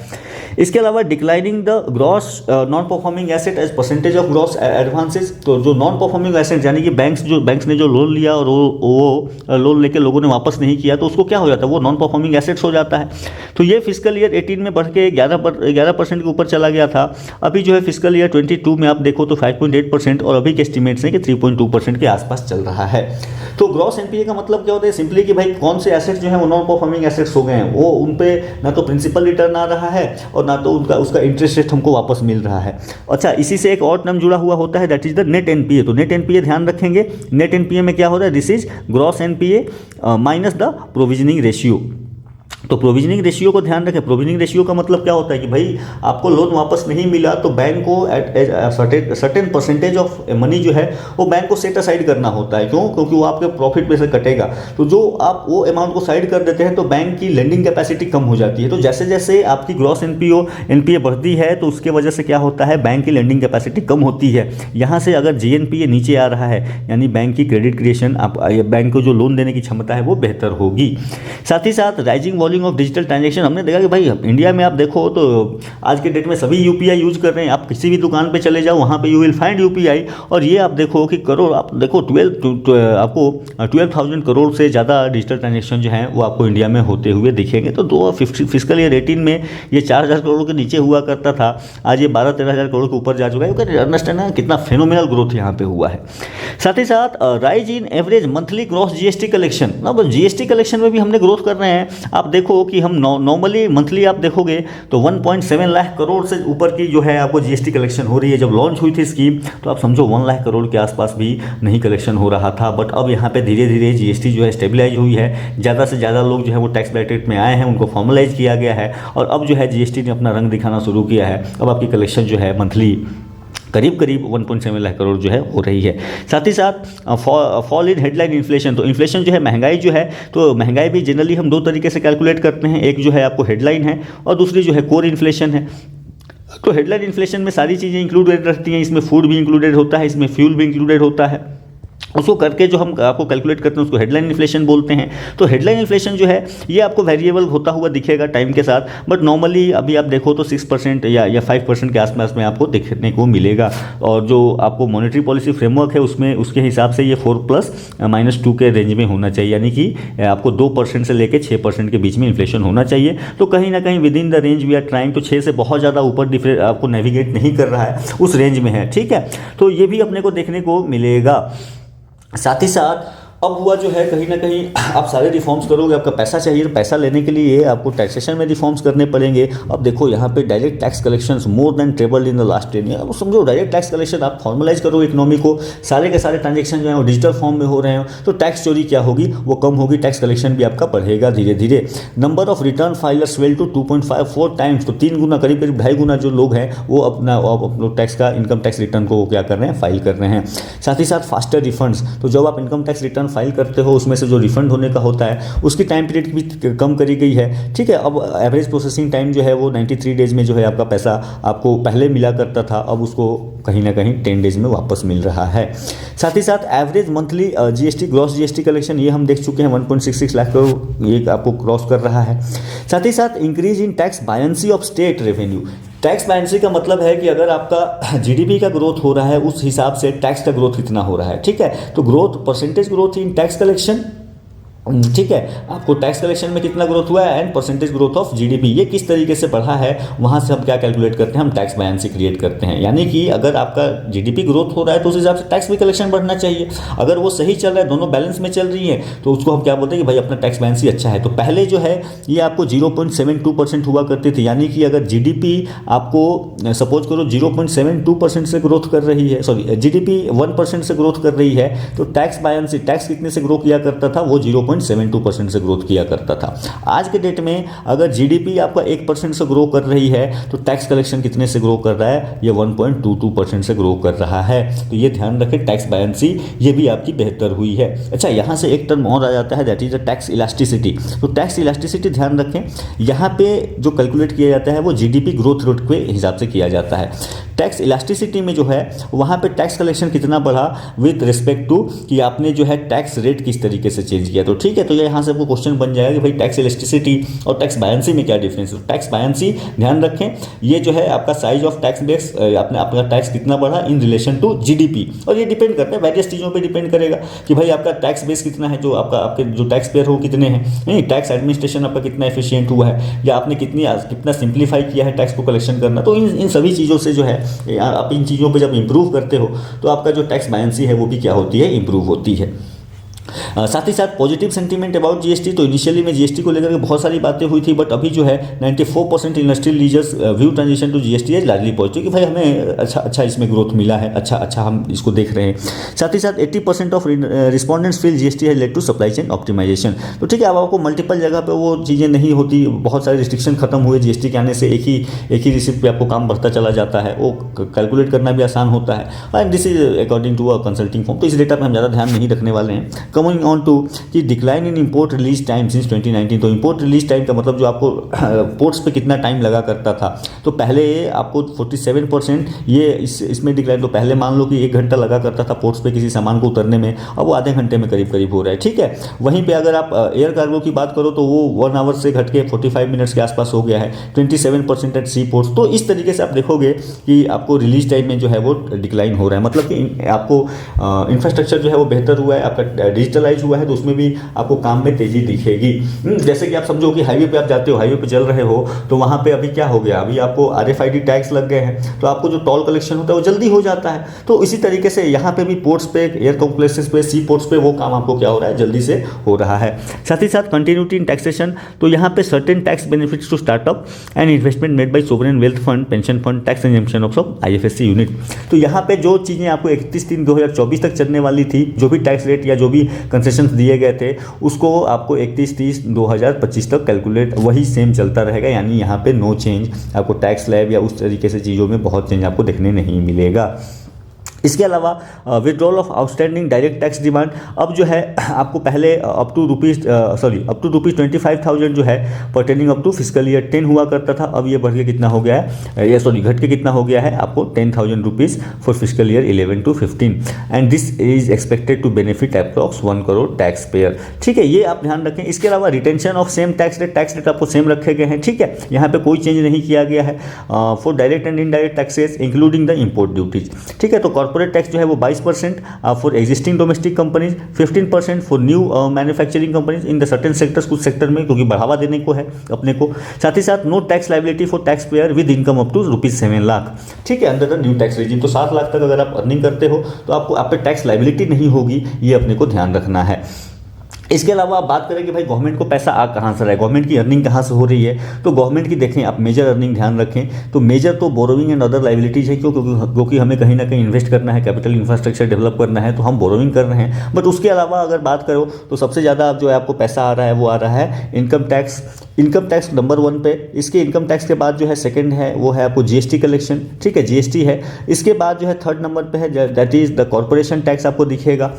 इसके अलावा declining the gross non performing asset as percentage of gross advances, तो जो नॉन परफॉर्मिंग एसेट यानी कि बैंक्स ने जो लोन लिया और वो लोन लेके लोगों ने वापस नहीं किया, तो उसको क्या हो जाता है, वो नॉन परफॉर्मिंग एसेट्स हो जाता है। तो ये फिस्कल ईयर 18 में बढ़ के 11% के ऊपर चला गया था। अभी जो है फिस्कल ईयर 22 में आप देखो तो 5.8% और अभी के एस्टिमेट्स हैं कि 3.2% के आसपास चल रहा है। तो ग्रॉस एनपीए का मतलब क्या होता है, सिंपली कि भाई कौन से एसेट्स जो हैं वो नॉन परफॉर्मिंग एसेट्स हो गए हैं, वो उन पे ना तो प्रिंसिपल रिटर्न आ रहा है और ना तो उसका इंटरेस्ट रेट हमको वापस मिल रहा है। अच्छा, इसी से एक और टर्म जुड़ा हुआ होता है, that is the net NPA. तो नेट एनपीए ध्यान रखेंगे, नेट एनपीए में क्या होता है, this is gross NPA minus the provisioning ratio. तो प्रोविजनिंग रेशियो को ध्यान रखें। प्रोविजनिंग रेशियो का मतलब क्या होता है कि भाई आपको लोन वापस नहीं मिला तो बैंक को at certain percentage of money जो है वो बैंक को सेट असाइड करना होता है। क्यों? क्योंकि वो आपके प्रॉफिट में से कटेगा। तो जो आप वो अमाउंट को साइड कर देते हैं तो बैंक की लेंडिंग कैपेसिटी कम हो जाती है। तो जैसे जैसे आपकी ग्रॉस एनपीए बढ़ती है तो उसके वजह से क्या होता है, बैंक की लेंडिंग कैपेसिटी कम होती है। यहाँ से अगर जीएनपीए नीचे आ रहा है यानी बैंक की क्रेडिट क्रिएशन, आप बैंक को जो लोन देने की क्षमता है वो बेहतर होगी। साथ ही साथ rising volume of digital transaction, हमने देखा कि भाई इंडिया में आप देखो तो आज के डेट में सभी यूपीआई यूज कर रहे हैं। आप किसी भी दुकान पे चले जाओ वहाँ पे यू विल फाइंड यूपीआई। और ये आप देखो कि करोड़, आप देखो 12,000 करोड़ से ज़्यादा डिजिटल ट्रांजैक्शन जो है वो आपको इंडिया में होते हुए दिखेंगे। तो फिजिकल ईयर 18 में ये 4,000 करोड़ के नीचे हुआ करता था, आज ये 12-13,000 करोड़ के ऊपर जा चुका है। क्योंकि अंडरस्टैंड है कितना फेनोमिनल ग्रोथ यहाँ पे हुआ है। साथ ही साथ rise in average monthly gross GST collection, अब जीएसटी कलेक्शन में भी हमने ग्रोथ कर रहे हैं। आप देखो कि हम नॉर्मली मंथली आप देखोगे तो 1.7 लाख करोड़ से ऊपर की जो है आपको जीएसटी कलेक्शन हो रही है। जब लॉन्च हुई थी स्कीम तो आप समझो 1 लाख करोड़ के आसपास भी नहीं कलेक्शन हो रहा था। बट अब यहाँ पे धीरे धीरे जीएसटी जो है स्टेबलाइज हुई है, ज़्यादा से ज़्यादा लोग जो है वो टैक्स ब्रैकेट में आए हैं, उनको फॉर्मलाइज किया गया है और अब जो है जीएसटी ने अपना रंग दिखाना शुरू किया है। अब आपकी कलेक्शन जो है मंथली करीब करीब 1.7 लाख करोड़ जो है हो रही है। साथ ही साथ फॉल इन हेडलाइन इन्फ्लेशन, तो इन्फ्लेशन जो है महंगाई जो है, तो महंगाई भी जनरली हम 2 तरीके से कैलकुलेट करते हैं। एक जो है आपको हेडलाइन है और दूसरी जो है कोर इन्फ्लेशन है। तो हेडलाइन इन्फ्लेशन में सारी चीज़ें इंक्लूडेड रहती हैं, इसमें फूड भी इंक्लूडेड होता है, इसमें फ्यूल भी इंक्लूडेड होता है। उसको करके जो हम आपको कैलकुलेट करते हैं उसको हेडलाइन इन्फ्लेशन बोलते हैं। तो हेडलाइन इन्फ्लेशन जो है ये आपको वेरिएबल होता हुआ दिखेगा टाइम के साथ, बट नॉर्मली अभी आप देखो तो 6% या 5% के आसपास में आपको देखने को मिलेगा। और जो आपको मॉनेटरी पॉलिसी फ्रेमवर्क है उसमें उसके हिसाब से ये 4+-2 के रेंज में होना चाहिए, यानी कि आपको 2% से लेकर 6% के बीच में इन्फ्लेशन होना चाहिए। तो कहीं ना कहीं within the range we are trying, तो 6 से बहुत ज़्यादा ऊपर आपको नेविगेट नहीं कर रहा है, उस रेंज में है, ठीक है। तो ये भी अपने को देखने को मिलेगा। साथ ही साथ अब हुआ जो है कहीं ना कहीं आप सारे रिफॉर्म्स करोगे, आपका पैसा चाहिए, तो पैसा लेने के लिए आपको टैक्सेशन में रिफॉर्म्स करने पड़ेंगे। अब देखो यहाँ पे direct tax collections more than tripled in the last 10 year. अब समझो डायरेक्ट टैक्स कलेक्शन आप फॉर्मलाइज करो इकोनॉमी को, सारे के सारे ट्रांजेक्शन जो है वो डिजिटल फॉर्म में हो रहे हैं, तो टैक्स चोरी क्या होगी, वो कम होगी, टैक्स कलेक्शन भी आपका बढ़ेगा धीरे धीरे। Number of return filers swell to 2.54 times, तो 3 गुना, करीब करीब 2.5 गुना जो लोग हैं वो अपना टैक्स का, इनकम टैक्स रिटर्न को क्या कर रहे हैं, फाइल कर रहे हैं। साथ ही साथ फास्टर रिफंड्स, तो जब आप इनकम टैक्स रिटर्न फाइल करते हो उसमें से जो रिफंड होने का होता है उसकी टाइम पीरियड भी कम करी गई है, ठीक है। अब एवरेज प्रोसेसिंग टाइम जो है वो 93 डेज में जो है आपका पैसा आपको पहले मिला करता था, अब उसको कहीं ना कहीं 10 डेज में वापस मिल रहा है। साथ ही साथ average monthly GST, gross GST collection ये हम देख चुके हैं 1.66 लाख करोड़, ये आपको क्रॉस कर रहा है। साथ ही साथ increase in tax buoyancy of state revenue. Tax buoyancy का मतलब है कि अगर आपका जीडीपी का ग्रोथ हो रहा है उस हिसाब से टैक्स का ग्रोथ कितना हो रहा है, ठीक है। तो growth, percentage growth in tax collection, ठीक है, आपको टैक्स कलेक्शन में कितना ग्रोथ हुआ है and percentage growth of GDP, ये किस तरीके से बढ़ा है, वहाँ से हम क्या कैलकुलेट करते हैं, हम टैक्स बायंसी क्रिएट करते हैं। यानी कि अगर आपका जीडीपी ग्रोथ हो रहा है तो उस हिसाब से टैक्स भी कलेक्शन बढ़ना चाहिए। अगर वो सही चल रहा है, दोनों बैलेंस में चल रही हैं, तो उसको हम क्या बोलते हैं कि भाई अपना टैक्स बायंसी अच्छा है। तो पहले जो है ये आपको 0.72% हुआ करती थी, यानी कि अगर जीडीपी आपको सपोज करो 0.72% से ग्रोथ कर रही है, सॉरी जीडीपी 1% से ग्रोथ कर रही है, तो टैक्स बायंसी, टैक्स कितने से ग्रो किया करता था, वो 0.72% से ग्रोथ किया करता था। आज के डेट में अगर जीडीपी आपका 1% से ग्रो कर रही है तो टैक्स कलेक्शन कितने से ग्रो कर रहा है, ये 1.22% से ग्रो कर रहा है। तो ये ध्यान रखें, टैक्स बायंसी ये भी आपकी बेहतर हुई है। अच्छा, यहाँ से एक टर्म और आ जाता है, that is the tax elasticity. तो टैक्स इलास्टिसिटी ध्यान रखें, यहाँ पे जो कैलकुलेट किया जाता है वो जीडीपी ग्रोथ रेट के हिसाब से किया जाता है। टैक्स इलास्टिसिटी में जो है वहाँ पे टैक्स कलेक्शन कितना बढ़ा विद रिस्पेक्ट टू कि आपने जो है टैक्स रेट किस तरीके से चेंज किया। तो ठीक है, तो ये यहाँ से आपको क्वेश्चन बन जाएगा कि भाई टैक्स इलास्टिसिटी और टैक्स बायंसी में क्या डिफरेंस है। टैक्स बायंसी ध्यान रखें, ये जो है आपका साइज ऑफ टैक्स बेस, आपका टैक्स कितना बढ़ा इन रिलेशन टू जीडीपी, और ये डिपेंड करता है वेरियस चीज़ों पे डिपेंड करेगा कि भाई आपका टैक्स बेस कितना है, जो आपके जो टैक्स पेयर हो कितने हैं, नहीं टैक्स एडमिनिस्ट्रेशन आपका कितना एफिशिएंट हुआ है, या आपने कितना सिंप्लीफाई किया है टैक्स को कलेक्शन करना। तो इन सभी चीज़ों से जो है आप इन चीज़ों पर जब इंप्रूव करते हो तो आपका जो टैक्स बायंसी है वो भी क्या होती है, इंप्रूव होती है। साथ ही साथ पॉजिटिव सेंटीमेंट अबाउट जीएसटी, तो इनिशियली में जीएसटी को लेकर के बहुत सारी बातें हुई थी, बट अभी जो है 94% industrial leaders view transition to GST as largely positive, कि भाई हमें अच्छा इसमें ग्रोथ मिला है, अच्छा हम इसको देख रहे हैं। साथ ही साथ 80% ऑफ respondents feel GST has led to supply chain optimization. तो ठीक है, अब आपको मल्टीपल जगह पर वो चीज़ें नहीं होती, बहुत सारे रिस्ट्रिक्शन खत्म हुए जीएसटी के आने से, एक ही रिसिप्ट पे आपको काम बढ़ता चला जाता है, वो कैलकुलेट करना भी आसान होता है। And this is according to a consulting firm, तो इस डेटा पर हम ज़्यादा ध्यान नहीं रखने वाले हैं। कमिंग ऑन टू कि decline in import release time since 2019, तो इंपोर्ट रिलीज टाइम का मतलब जो आपको पोर्ट्स पे कितना टाइम लगा करता था, तो पहले आपको 47% ये इसमें डिक्लाइन, तो पहले मान लो कि 1 घंटा लगा करता था पोर्ट्स पे किसी सामान को उतरने में, अब वो आधे घंटे में करीब हो रहा है। ठीक है, वहीं पे अगर आप एयर कार्गो की बात करो तो वो 1 आवर से घट के 45 मिनट्स के आसपास हो गया है, 27% एट सी पोर्ट्स। तो इस तरीके से आप देखोगे कि आपको रिलीज टाइम में जो है वो डिक्लाइन हो रहा है, मतलब कि आपको इंफ्रास्ट्रक्चर जो है वो बेहतर हुआ है, आपका डिजिटलाइज हुआ है, तो उसमें भी आपको काम में तेजी दिखेगी। जैसे कि आप समझो कि हाईवे पे आप जाते हो, हाईवे पे चल रहे हो, तो वहाँ पे अभी क्या हो गया, अभी आपको RFID टैग्स लग गए हैं, तो आपको जो टोल कलेक्शन होता है वो जल्दी हो जाता है। तो इसी तरीके से यहाँ पे भी पोर्ट्स पे, एयर कॉम्प्लेक्सेस पे, सी पोर्ट्स पे वो काम आपको क्या हो रहा है, जल्दी से हो रहा है। साथ ही साथ कंटिन्यूटी इन टैक्सेशन, तो यहाँ पे certain tax benefits to startup and investment made by sovereign wealth fund, pension fund, tax exemption of IFSC unit. तो यहाँ पे जो चीज़ें आपको 31/3/2024 तक चलने वाली थी, जो भी टैक्स रेट या जो भी कंसेशन दिए गए थे, उसको आपको 31/30/2025 तक कैलकुलेट वही सेम चलता रहेगा, यानी यहाँ पे नो चेंज, आपको टैक्स स्लैब या उस तरीके से चीज़ों में बहुत चेंज आपको देखने नहीं मिलेगा। इसके अलावा withdrawal of outstanding direct tax demand, अब जो है आपको पहले अप टू रुपीज़ 25,000 जो है pertaining up to physical year 10 हुआ करता था, अब ये बढ़ के कितना हो गया है, घट के कितना हो गया है आपको 10,000 rupees for physical year 11 to 15, and this is expected to benefit approx 1 crore tax payer. ठीक है, ये आप ध्यान रखें। इसके अलावा retention of same tax rate आपको सेम रखे गए हैं। ठीक है, यहाँ पे कोई चेंज नहीं किया गया है for direct and indirect taxes including the import duties. ठीक है, तो कॉर्पोरेट टैक्स जो है वो 22% for existing domestic companies, 15% for new manufacturing companies in the certain sectors, कुछ सेक्टर में, क्योंकि बढ़ावा देने को है अपने को। साथ ही साथ no tax liability for tax payer with income up to ₹7 lakh. ठीक है, under the new tax regime, तो 7 लाख तक अगर आप अर्निंग करते हो तो आपको आप पे टैक्स लायबिलिटी नहीं होगी, ये अपने को ध्यान रखना है। इसके अलावा आप बात करें कि भाई गवर्नमेंट को पैसा आ कहाँ से रहा है, गवर्नमेंट की अर्निंग कहाँ से हो रही है, तो गवर्नमेंट की देखें आप मेजर अर्निंग ध्यान रखें, तो मेजर तो बोरोइंग एंड अदर लाइबिलिटीज है, क्योंकि हमें कहीं ना कहीं इन्वेस्ट करना है, कैपिटल इंफ्रास्ट्रक्चर डेवलप करना है, तो हम बोरोइंग कर रहे हैं। बट उसके अलावा अगर बात करो तो सबसे ज़्यादा जो है आपको पैसा आ रहा है वो आ रहा है इनकम टैक्स नंबर 1 पे। इसके इनकम टैक्स के बाद जो है सेकंड है वो है आपको जीएसटी कलेक्शन। ठीक है, जीएसटी है। इसके बाद जो है 3rd नंबर पे है, that is the corporation tax आपको दिखेगा।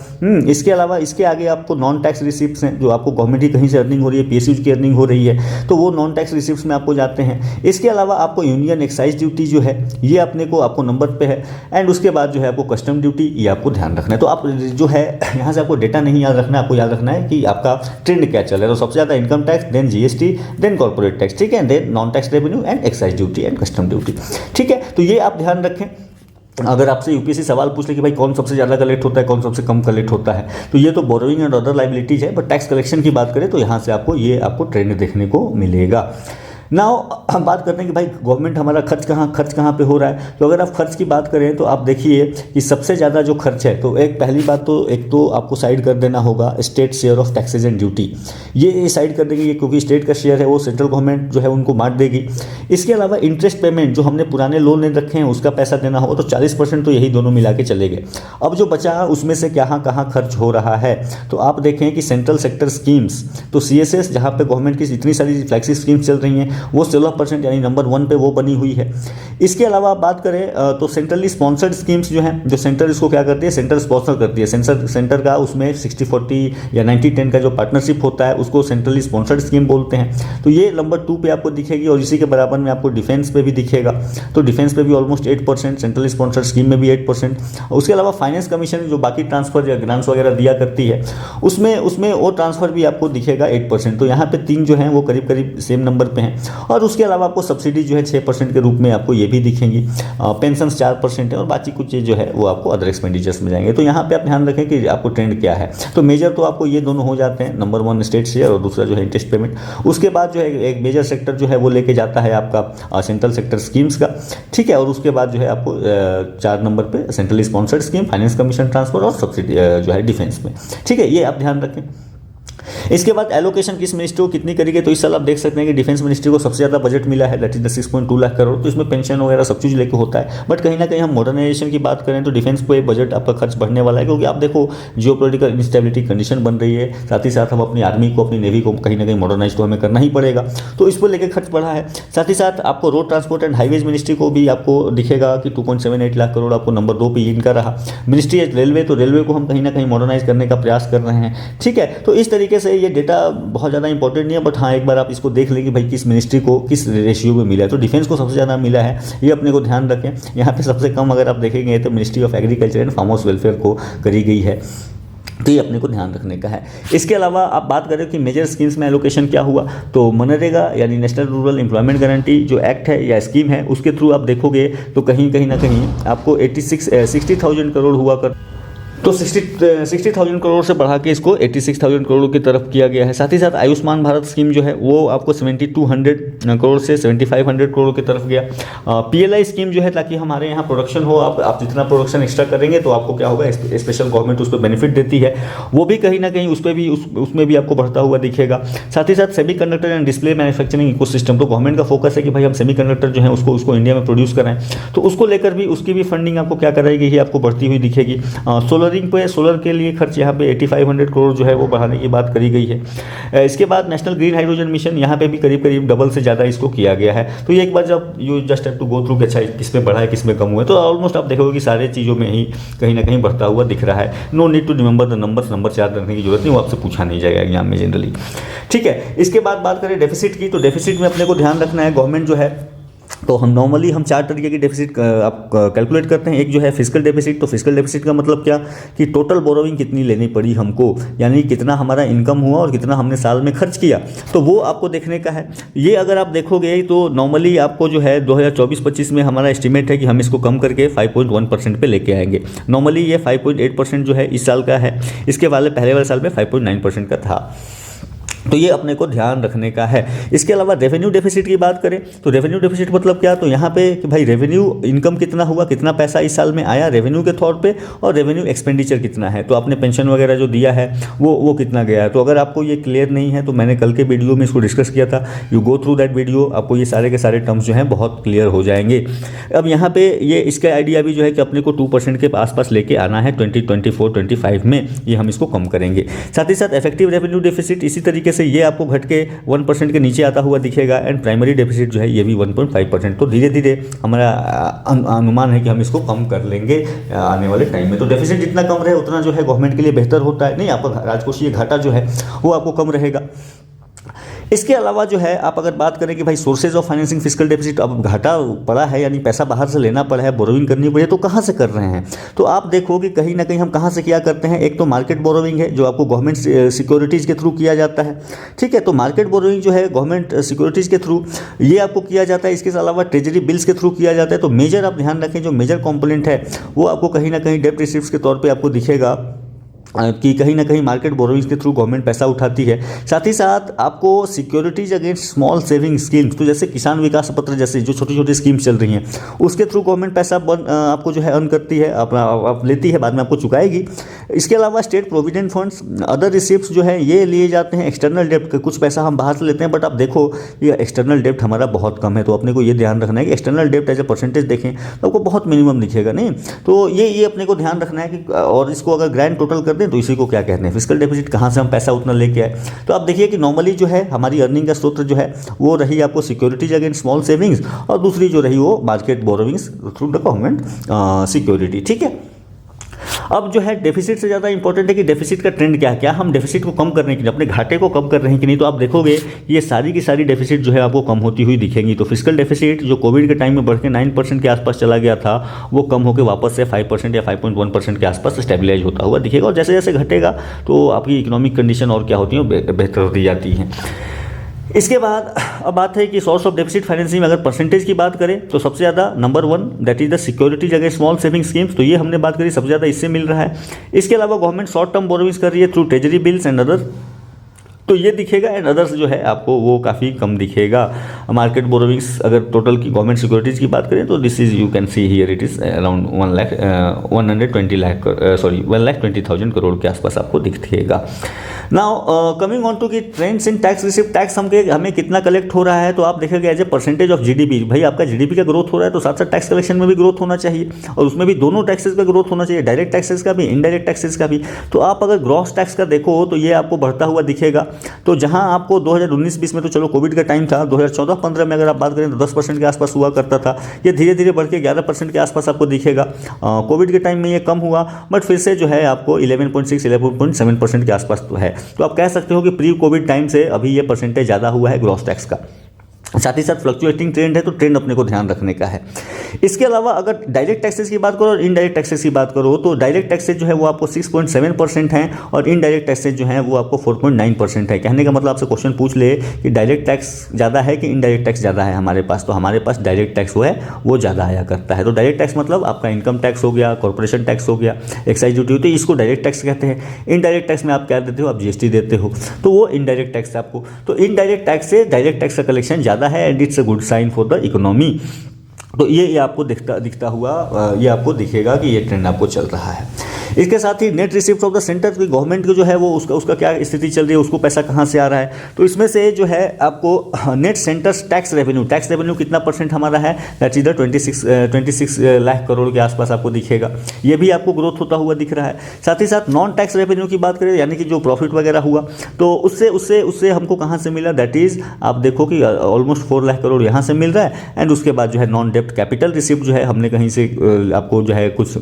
इसके अलावा इसके आगे आपको नॉन टैक्स रिसिप्ट्स हैं, जो आपको गवर्नमेंट की कहीं से अर्निंग हो रही है, पीएसयू की अर्निंग हो रही है, तो वो नॉन टैक्स रिसिप्ट्स में आपको जाते हैं। इसके अलावा आपको यूनियन एक्साइज ड्यूटी जो है ये अपने को आपको नंबर पे है, एंड उसके बाद जो है आपको कस्टम ड्यूटी, ये आपको ध्यान रखना है। तो आप जो है यहाँ से आपको डेटा नहीं याद रखना है, आपको याद रखना है कि आपका ट्रेंड क्या चल रहा है। तो सबसे ज़्यादा income tax, then GST, then corporate tax, ठीक है, then non tax revenue and excise duty and custom duty. ठीक है, तो ये आप ध्यान रखें। अगर आपसे यूपीएससी सवाल पूछ ले कि भाई कौन सबसे ज़्यादा कलेक्ट होता है, कौन सबसे कम कलेक्ट होता है, तो ये तो बोरोइंग एंड अदर लाइबिलिटीज है। बट टैक्स कलेक्शन की बात करें तो यहाँ से आपको ट्रेंड देखने को मिलेगा। नाउ हम बात करते हैं कि भाई गवर्नमेंट हमारा खर्च कहाँ पे हो रहा है। तो अगर आप खर्च की बात करें तो आप देखिए कि सबसे ज़्यादा जो खर्च है, तो पहली बात तो एक तो आपको साइड कर देना होगा state share of taxes and duty, ये साइड कर देंगे, क्योंकि स्टेट का शेयर है वो सेंट्रल गवर्नमेंट जो है उनको बांट देगी। इसके अलावा इंटरेस्ट पेमेंट, जो हमने पुराने लोन ले रखे हैं उसका पैसा देना होगा, तो 40% तो यही दोनों मिला के चले गए। अब जो बचा उसमें से कहाँ खर्च हो रहा है, तो आप देखें कि सेंट्रल सेक्टर स्कीम्स, तो CSS जहाँ पे गवर्नमेंट की इतनी सारी फ्लैगशिप स्कीम्स चल रही हैं वो 16% यानी नंबर 1 पे वो बनी हुई है। इसके अलावा आप बात करें तो सेंट्रली स्पॉन्सर्ड स्कीम्स जो हैं, जो सेंटर इसको क्या करती है, सेंटर स्पॉन्सर करती है। सेंटर का उसमें 60-40 या 90-10 का जो पार्टनरशिप होता है उसको सेंट्रली स्पॉन्सर्ड स्कीम बोलते हैं। तो ये नंबर 2 पे आपको दिखेगी, और इसी के बराबर में आपको डिफेंस पे भी दिखेगा। तो डिफेंस पे भी ऑलमोस्ट 8%, सेंट्रली स्पॉन्सर्ड स्कीम में भी 8%। उसके अलावा फाइनेंस कमीशन जो बाकी ट्रांसफर या ग्रांट्स वगैरह दिया करती है उसमें वो ट्रांसफर भी आपको दिखेगा 8%। तो यहाँ पे 3 जो हैं वो करीब सेम नंबर पे हैं। और उसके अलावा आपको सब्सिडी जो है 6% के रूप में आपको ये भी दिखेंगी। पेंशन 4% है और बाकी कुछ जो है वो आपको अदर एक्सपेंडिचर्स में जाएंगे। तो यहाँ पे आप ध्यान रखें कि आपको ट्रेंड क्या है। तो मेजर तो आपको ये दोनों हो जाते हैं, नंबर 1 स्टेट शेयर और दूसरा जो है इंटरेस्ट पेमेंट। उसके बाद जो है एक मेजर सेक्टर जो है वो लेके जाता है आपका सेंट्रल सेक्टर स्कीम्स का, ठीक है। और उसके बाद जो है आपको 4 नंबर पे centrally sponsored scheme, finance commission transfer और सब्सिडी जो है डिफेंस में, ठीक है। ये आप ध्यान रखें। इसके बाद एलोकेशन किस मिनिस्ट्री को कितनी करेगी, तो इस साल आप देख सकते हैं कि डिफेंस मिनिस्ट्री को सबसे ज़्यादा बजट मिला है, that is the 6.2 lakh crore. तो इसमें पेंशन वगैरह सब चीज़ लेके होता है, बट कहीं ना कहीं हम मॉडर्नाइजेशन की बात करें तो डिफेंस पे बजट आपका खर्च बढ़ने वाला है, क्योंकि आप देखो जियो पोलिटिकल इंस्टेबिलिटी कंडीशन बन रही है, साथ ही साथ हम अपनी आर्मी को, अपनी नेवी को कहीं ना कहीं मॉडर्नाइज तो हमें करना ही पड़ेगा, तो इस पर लेकर खर्च बढ़ा है। साथ ही साथ आपको road transport and highways ministry को भी आपको दिखेगा कि 2.78 लाख करोड़ आपको नंबर 2 पे इनका रहा। मिनिस्ट्री रेलवे, तो रेलवे को हम कहीं ना कहीं मॉडर्नाइज करने का प्रयास कर रहे हैं, ठीक है। तो इस तरीके से ये डेटा बहुत ज़्यादा इंपॉर्टेंट नहीं है, बट हाँ एक बार आप इसको देख लें कि भाई किस मिनिस्ट्री को किस रेशियो में मिला है। तो डिफेंस को सबसे ज़्यादा मिला है, ये अपने को ध्यान रखें। यहाँ पे सबसे कम अगर आप देखेंगे तो ministry of agriculture and farmers welfare को करी गई है, तो ये अपने को ध्यान रखने का है। इसके अलावा आप बात करें कि मेजर स्कीम्स में एलोकेशन क्या हुआ, तो मनरेगा यानी नेशनल रूरल एम्प्लॉयमेंट गारंटी जो एक्ट है या स्कीम है, उसके थ्रू आप देखोगे तो कहीं ना कहीं आपको 60,000 करोड़ हुआ कर, तो 60,000 करोड़ से बढ़ा के इसको 86,000 करोड़ की तरफ किया गया है। साथ ही साथ आयुष्मान भारत स्कीम जो है वो आपको 7,200 करोड़ से 7,500 करोड़ की तरफ गया। PLI स्कीम जो है, ताकि हमारे यहाँ प्रोडक्शन हो, आप जितना प्रोडक्शन एक्स्ट्रा करेंगे तो आपको क्या होगा, स्पेशल गवर्नमेंट उस पर बेनिफिट देती है, वो भी कहीं ना कहीं उसमें भी आपको बढ़ता हुआ दिखेगा। साथ ही साथ semi conductor and display manufacturing ecosystem, तो गवर्नमेंट का फोकस है कि भाई हम सेमी कंडक्टर जो है उसको इंडिया में प्रोड्यूस कराएं, तो उसको लेकर भी उसकी भी फंडिंग आपको क्या कराई गई है, आपको बढ़ती हुई दिखेगी। सोलर के लिए खर्च यहाँ पे 8,500 करोड़ जो है वो बढ़ाने की बात करी गई है। इसके बाद नेशनल ग्रीन हाइड्रोजन मिशन, यहाँ पे भी करीब डबल से ज़्यादा इसको किया गया है। तो ये एक बार जब you just have to go through कि अच्छा किस में बढ़ा है किस में कम हुआ है, तो ऑलमोस्ट आप देखोगे कि सारे चीज़ों में ही कहीं ना कहीं बढ़ता हुआ दिख रहा है। No need to remember the number याद रखने की जरूरत नहीं, वो आपसे पूछा नहीं जाएगा एग्जाम में जनरली, ठीक है। इसके बाद बात करें डेफिसिट की, तो डेफिसिट में अपने को ध्यान रखना है, गवर्नमेंट जो है तो हम नॉर्मली 4 तरीके की डेफिसिट आप कैलकुलेट करते हैं। एक जो है फिजिकल डेफिसिट, तो फिजिकल डेफिसिट का मतलब क्या कि टोटल बोरोइंग कितनी लेनी पड़ी हमको, यानी कितना हमारा इनकम हुआ और कितना हमने साल में खर्च किया, तो वो आपको देखने का है। ये अगर आप देखोगे तो नॉर्मली आपको जो है 2024-25 में हमारा एस्टिमेट है कि हम इसको कम करके 5.1% पे लेके आएंगे। नॉर्मली ये 5.8% जो है इस साल का है, इसके पहले वाले साल में 5.9% का था, तो ये अपने को ध्यान रखने का है। इसके अलावा रेवेन्यू डेफिसिट की बात करें तो रेवेन्यू डेफिसिट मतलब क्या, तो यहाँ पे कि भाई रेवेन्यू इनकम कितना हुआ, कितना पैसा इस साल में आया रेवेन्यू के तौर पे, और रेवेन्यू एक्सपेंडिचर कितना है, तो आपने पेंशन वगैरह जो दिया है वो कितना गया है। तो अगर आपको ये क्लियर नहीं है तो मैंने कल के वीडियो में इसको डिस्कस किया था, you go through that video, आपको ये सारे के सारे टर्म्स जो हैं बहुत क्लियर हो जाएंगे। अब यहाँ पे ये इसका आइडिया भी जो है कि अपने को 2% के आसपास लेके आना है 2024-25 में, ये हम इसको कम करेंगे। साथ ही साथ इफेक्टिव रेवेन्यू डेफिसिट इसी तरीके से ये आपको घट के 1% के नीचे आता हुआ दिखेगा, एंड प्राइमरी डेफिसिट जो है ये भी 1.5%। तो धीरे धीरे हमारा अनुमान है कि हम इसको कम कर लेंगे आने वाले टाइम में। तो डेफिसिट जितना कम रहे उतना जो है गवर्नमेंट के लिए बेहतर होता है, नहीं आपका राजकोषीय घाटा जो है वो आपको कम रहेगा। इसके अलावा जो है आप अगर बात करें कि भाई sources of financing physical deficit, अब घाटा पड़ा है यानी पैसा बाहर से लेना पड़ा है, बोरोइंग करनी पड़ी है, तो कहाँ से कर रहे हैं, तो आप देखो कि कहीं ना कहीं हम कहाँ से क्या करते हैं। एक तो मार्केट बोरोइंग है जो आपको गवर्नमेंट सिक्योरिटीज़ के थ्रू किया जाता है, ठीक है। तो मार्केट बोरोइंग जो है गवर्नमेंट सिक्योरिटीज़ के थ्रू ये आपको किया जाता है। इसके अलावा ट्रेजरी बिल्स के थ्रू किया जाता है। तो मेजर आप ध्यान रखें, जो मेजर कॉम्पोनेंट है वो आपको कहीं ना कहीं डेब्ट रिसिप्ट्स के तौर पर आपको दिखेगा कि कहीं ना कहीं मार्केट बोरोइंग्स के थ्रू गवर्नमेंट पैसा उठाती है। साथ ही साथ आपको securities against small saving schemes, तो जैसे किसान विकास पत्र जैसे जो छोटी छोटी स्कीम्स चल रही हैं उसके थ्रू गवर्नमेंट पैसा आपको जो है अर्न करती है, आप लेती है, बाद में आपको चुकाएगी। इसके अलावा state provident funds, other receipts जो है ये लिए जाते हैं। एक्सटर्नल डेप्ट, कुछ पैसा हम बाहर से लेते हैं, बट आप देखो ये एक्सटर्नल डेप्ट हमारा बहुत कम है, तो अपने को ये ध्यान रखना है कि एक्सटर्नल डेप्ट एज ए परसेंटेज देखें तो आपको बहुत मिनिमम दिखेगा, नहीं। तो ये अपने को ध्यान रखना है कि, और इसको अगर ग्रैंड टोटल कर दें तो इसी को क्या कहते हैं फिजिकल डेफिसिट, कहाँ से हम पैसा उतना लेके आए। तो आप देखिए कि नॉर्मली जो है हमारी अर्निंग का स्रोत जो है वो रही आपको सिक्योरिटीज अगेंस्ट स्मॉल सेविंग्स, और दूसरी जो रही वो market borrowings through the government security, ठीक है। अब जो है डेफिसिट से ज़्यादा इंपॉर्टेंट है कि डेफिसिट का ट्रेंड क्या है, क्या हम डेफिसिट को कम कर रहे हैं कि अपने घाटे को कम कर रहे हैं कि नहीं। तो आप देखोगे ये सारी की सारी डेफिसिट जो है आपको कम होती हुई दिखेंगी। तो फिजिकल डेफिसिट जो कोविड के टाइम में बढ़ के 9% के आसपास चला गया था, वो कम होकर वापस से 5% या 5.1% के आसपास स्टेबलाइज होता हुआ दिखेगा, और जैसे जैसे घटेगा तो आपकी इकोनॉमिक कंडीशन और क्या होती है बेहतर होती जाती हैं। इसके बाद अब बात है कि सोर्स ऑफ डेफिसिट फाइनेंसिंग में अगर परसेंटेज की बात करें तो सबसे ज़्यादा number 1 that is the securities against small saving schemes, तो ये हमने बात करी सबसे ज़्यादा इससे मिल रहा है। इसके अलावा गवर्नमेंट शॉर्ट टर्म बोरोविंग्स कर रही है through treasury bills and other, तो ये दिखेगा, एंड अदर्स जो है आपको वो काफ़ी कम दिखेगा। मार्केट बोरोविंग्स अगर टोटल की गवर्नमेंट सिक्योरिटीज़ की बात करें तो this is you can see here it is around 1,20,000 crore के आसपास आपको दिखेगा। Now coming on to key trends in tax receipt, tax हमें कितना कलेक्ट हो रहा है, तो आप देखेंगे as a percentage of GDP, भाई आपका जीडीपी का ग्रोथ हो रहा है तो साथ साथ टैक्स कलेक्शन में भी ग्रोथ होना चाहिए, और उसमें भी दोनों टैक्सेस का ग्रोथ होना चाहिए, डायरेक्ट टैक्सेस का भी, इनडायरेक्ट टैक्सेस का भी। तो आप अगर ग्रॉस टैक्स का देखो तो ये आपको बढ़ता हुआ दिखेगा। तो जहां आपको 2019-20 में तो चलो कोविड का टाइम था, 2014-15 में अगर आप बात करें तो 10% के आसपास हुआ करता था, ये धीरे धीरे बढ़ के 11% के आसपास आपको दिखेगा। कोविड के टाइम में ये कम हुआ, बट फिर से जो है आपको 11.6-11.7% के आसपास तो है। तो आप कह सकते हो कि प्री कोविड टाइम से अभी ये परसेंटेज ज़्यादा हुआ है ग्रॉस टैक्स का। साथ ही साथ फ्लक्चुएटिंग ट्रेंड है, तो ट्रेंड अपने को ध्यान रखने का है। इसके अलावा अगर डायरेक्ट टैक्सेस की बात करो और इनडायरेक्ट टैक्सेस की बात करो तो डायरेक्ट टैक्सेस जो है वो आपको 6.7% हैं और इनडायरेक्ट टैक्सेस जो हैं वो आपको 4.9% है। कहने का मतलब आपसे क्वेश्चन पूछ ले कि डायरेक्ट टैक्स ज़्यादा है कि इनडायरेक्ट टैक्स ज़्यादा है हमारे पास, तो हमारे पास डायरेक्ट टैक्स वो है वो ज़्यादा आया करता है। तो डायरेक्ट टैक्स मतलब आपका इनकम टैक्स हो गया, कॉर्पोरेशन टैक्स हो गया, एक्साइज ड्यूटी होती है, इसको डायरेक्ट टैक्स कहते हैं। इनडायरेक्ट टैक्स में आप क्या देते हो, आप जीएसटी देते हो, तो वो इनडायरेक्ट टैक्स है आपको। तो इनडायरेक्ट टैक्स से डायरेक्ट टैक्स का कलेक्शन ज़्यादा है and it's a good sign for the economy. तो ये आपको दिखता हुआ ये आपको दिखेगा कि ये ट्रेंड आपको चल रहा है। इसके साथ ही net receipt of the centre की गवर्नमेंट को जो है वो उसका क्या स्थिति चल रही है, उसको पैसा कहाँ से आ रहा है, तो इसमें से जो है आपको नेट सेंटर्स टैक्स रेवेन्यू कितना परसेंट हमारा है, that is the 26 lakh crore के आसपास आपको दिखेगा। ये भी आपको ग्रोथ होता हुआ दिख रहा है। साथ ही साथ नॉन टैक्स रेवेन्यू की बात करें, यानी कि जो प्रॉफिट वगैरह हुआ तो उससे हमको कहाँ से मिला, दैट इज आप देखो कि ऑलमोस्ट 4 लाख करोड़ यहाँ से मिल रहा है। एंड उसके बाद जो है नॉन डेप्ट कैपिटल रिसिप्ट जो है हमने कहीं से आपको जो है कुछ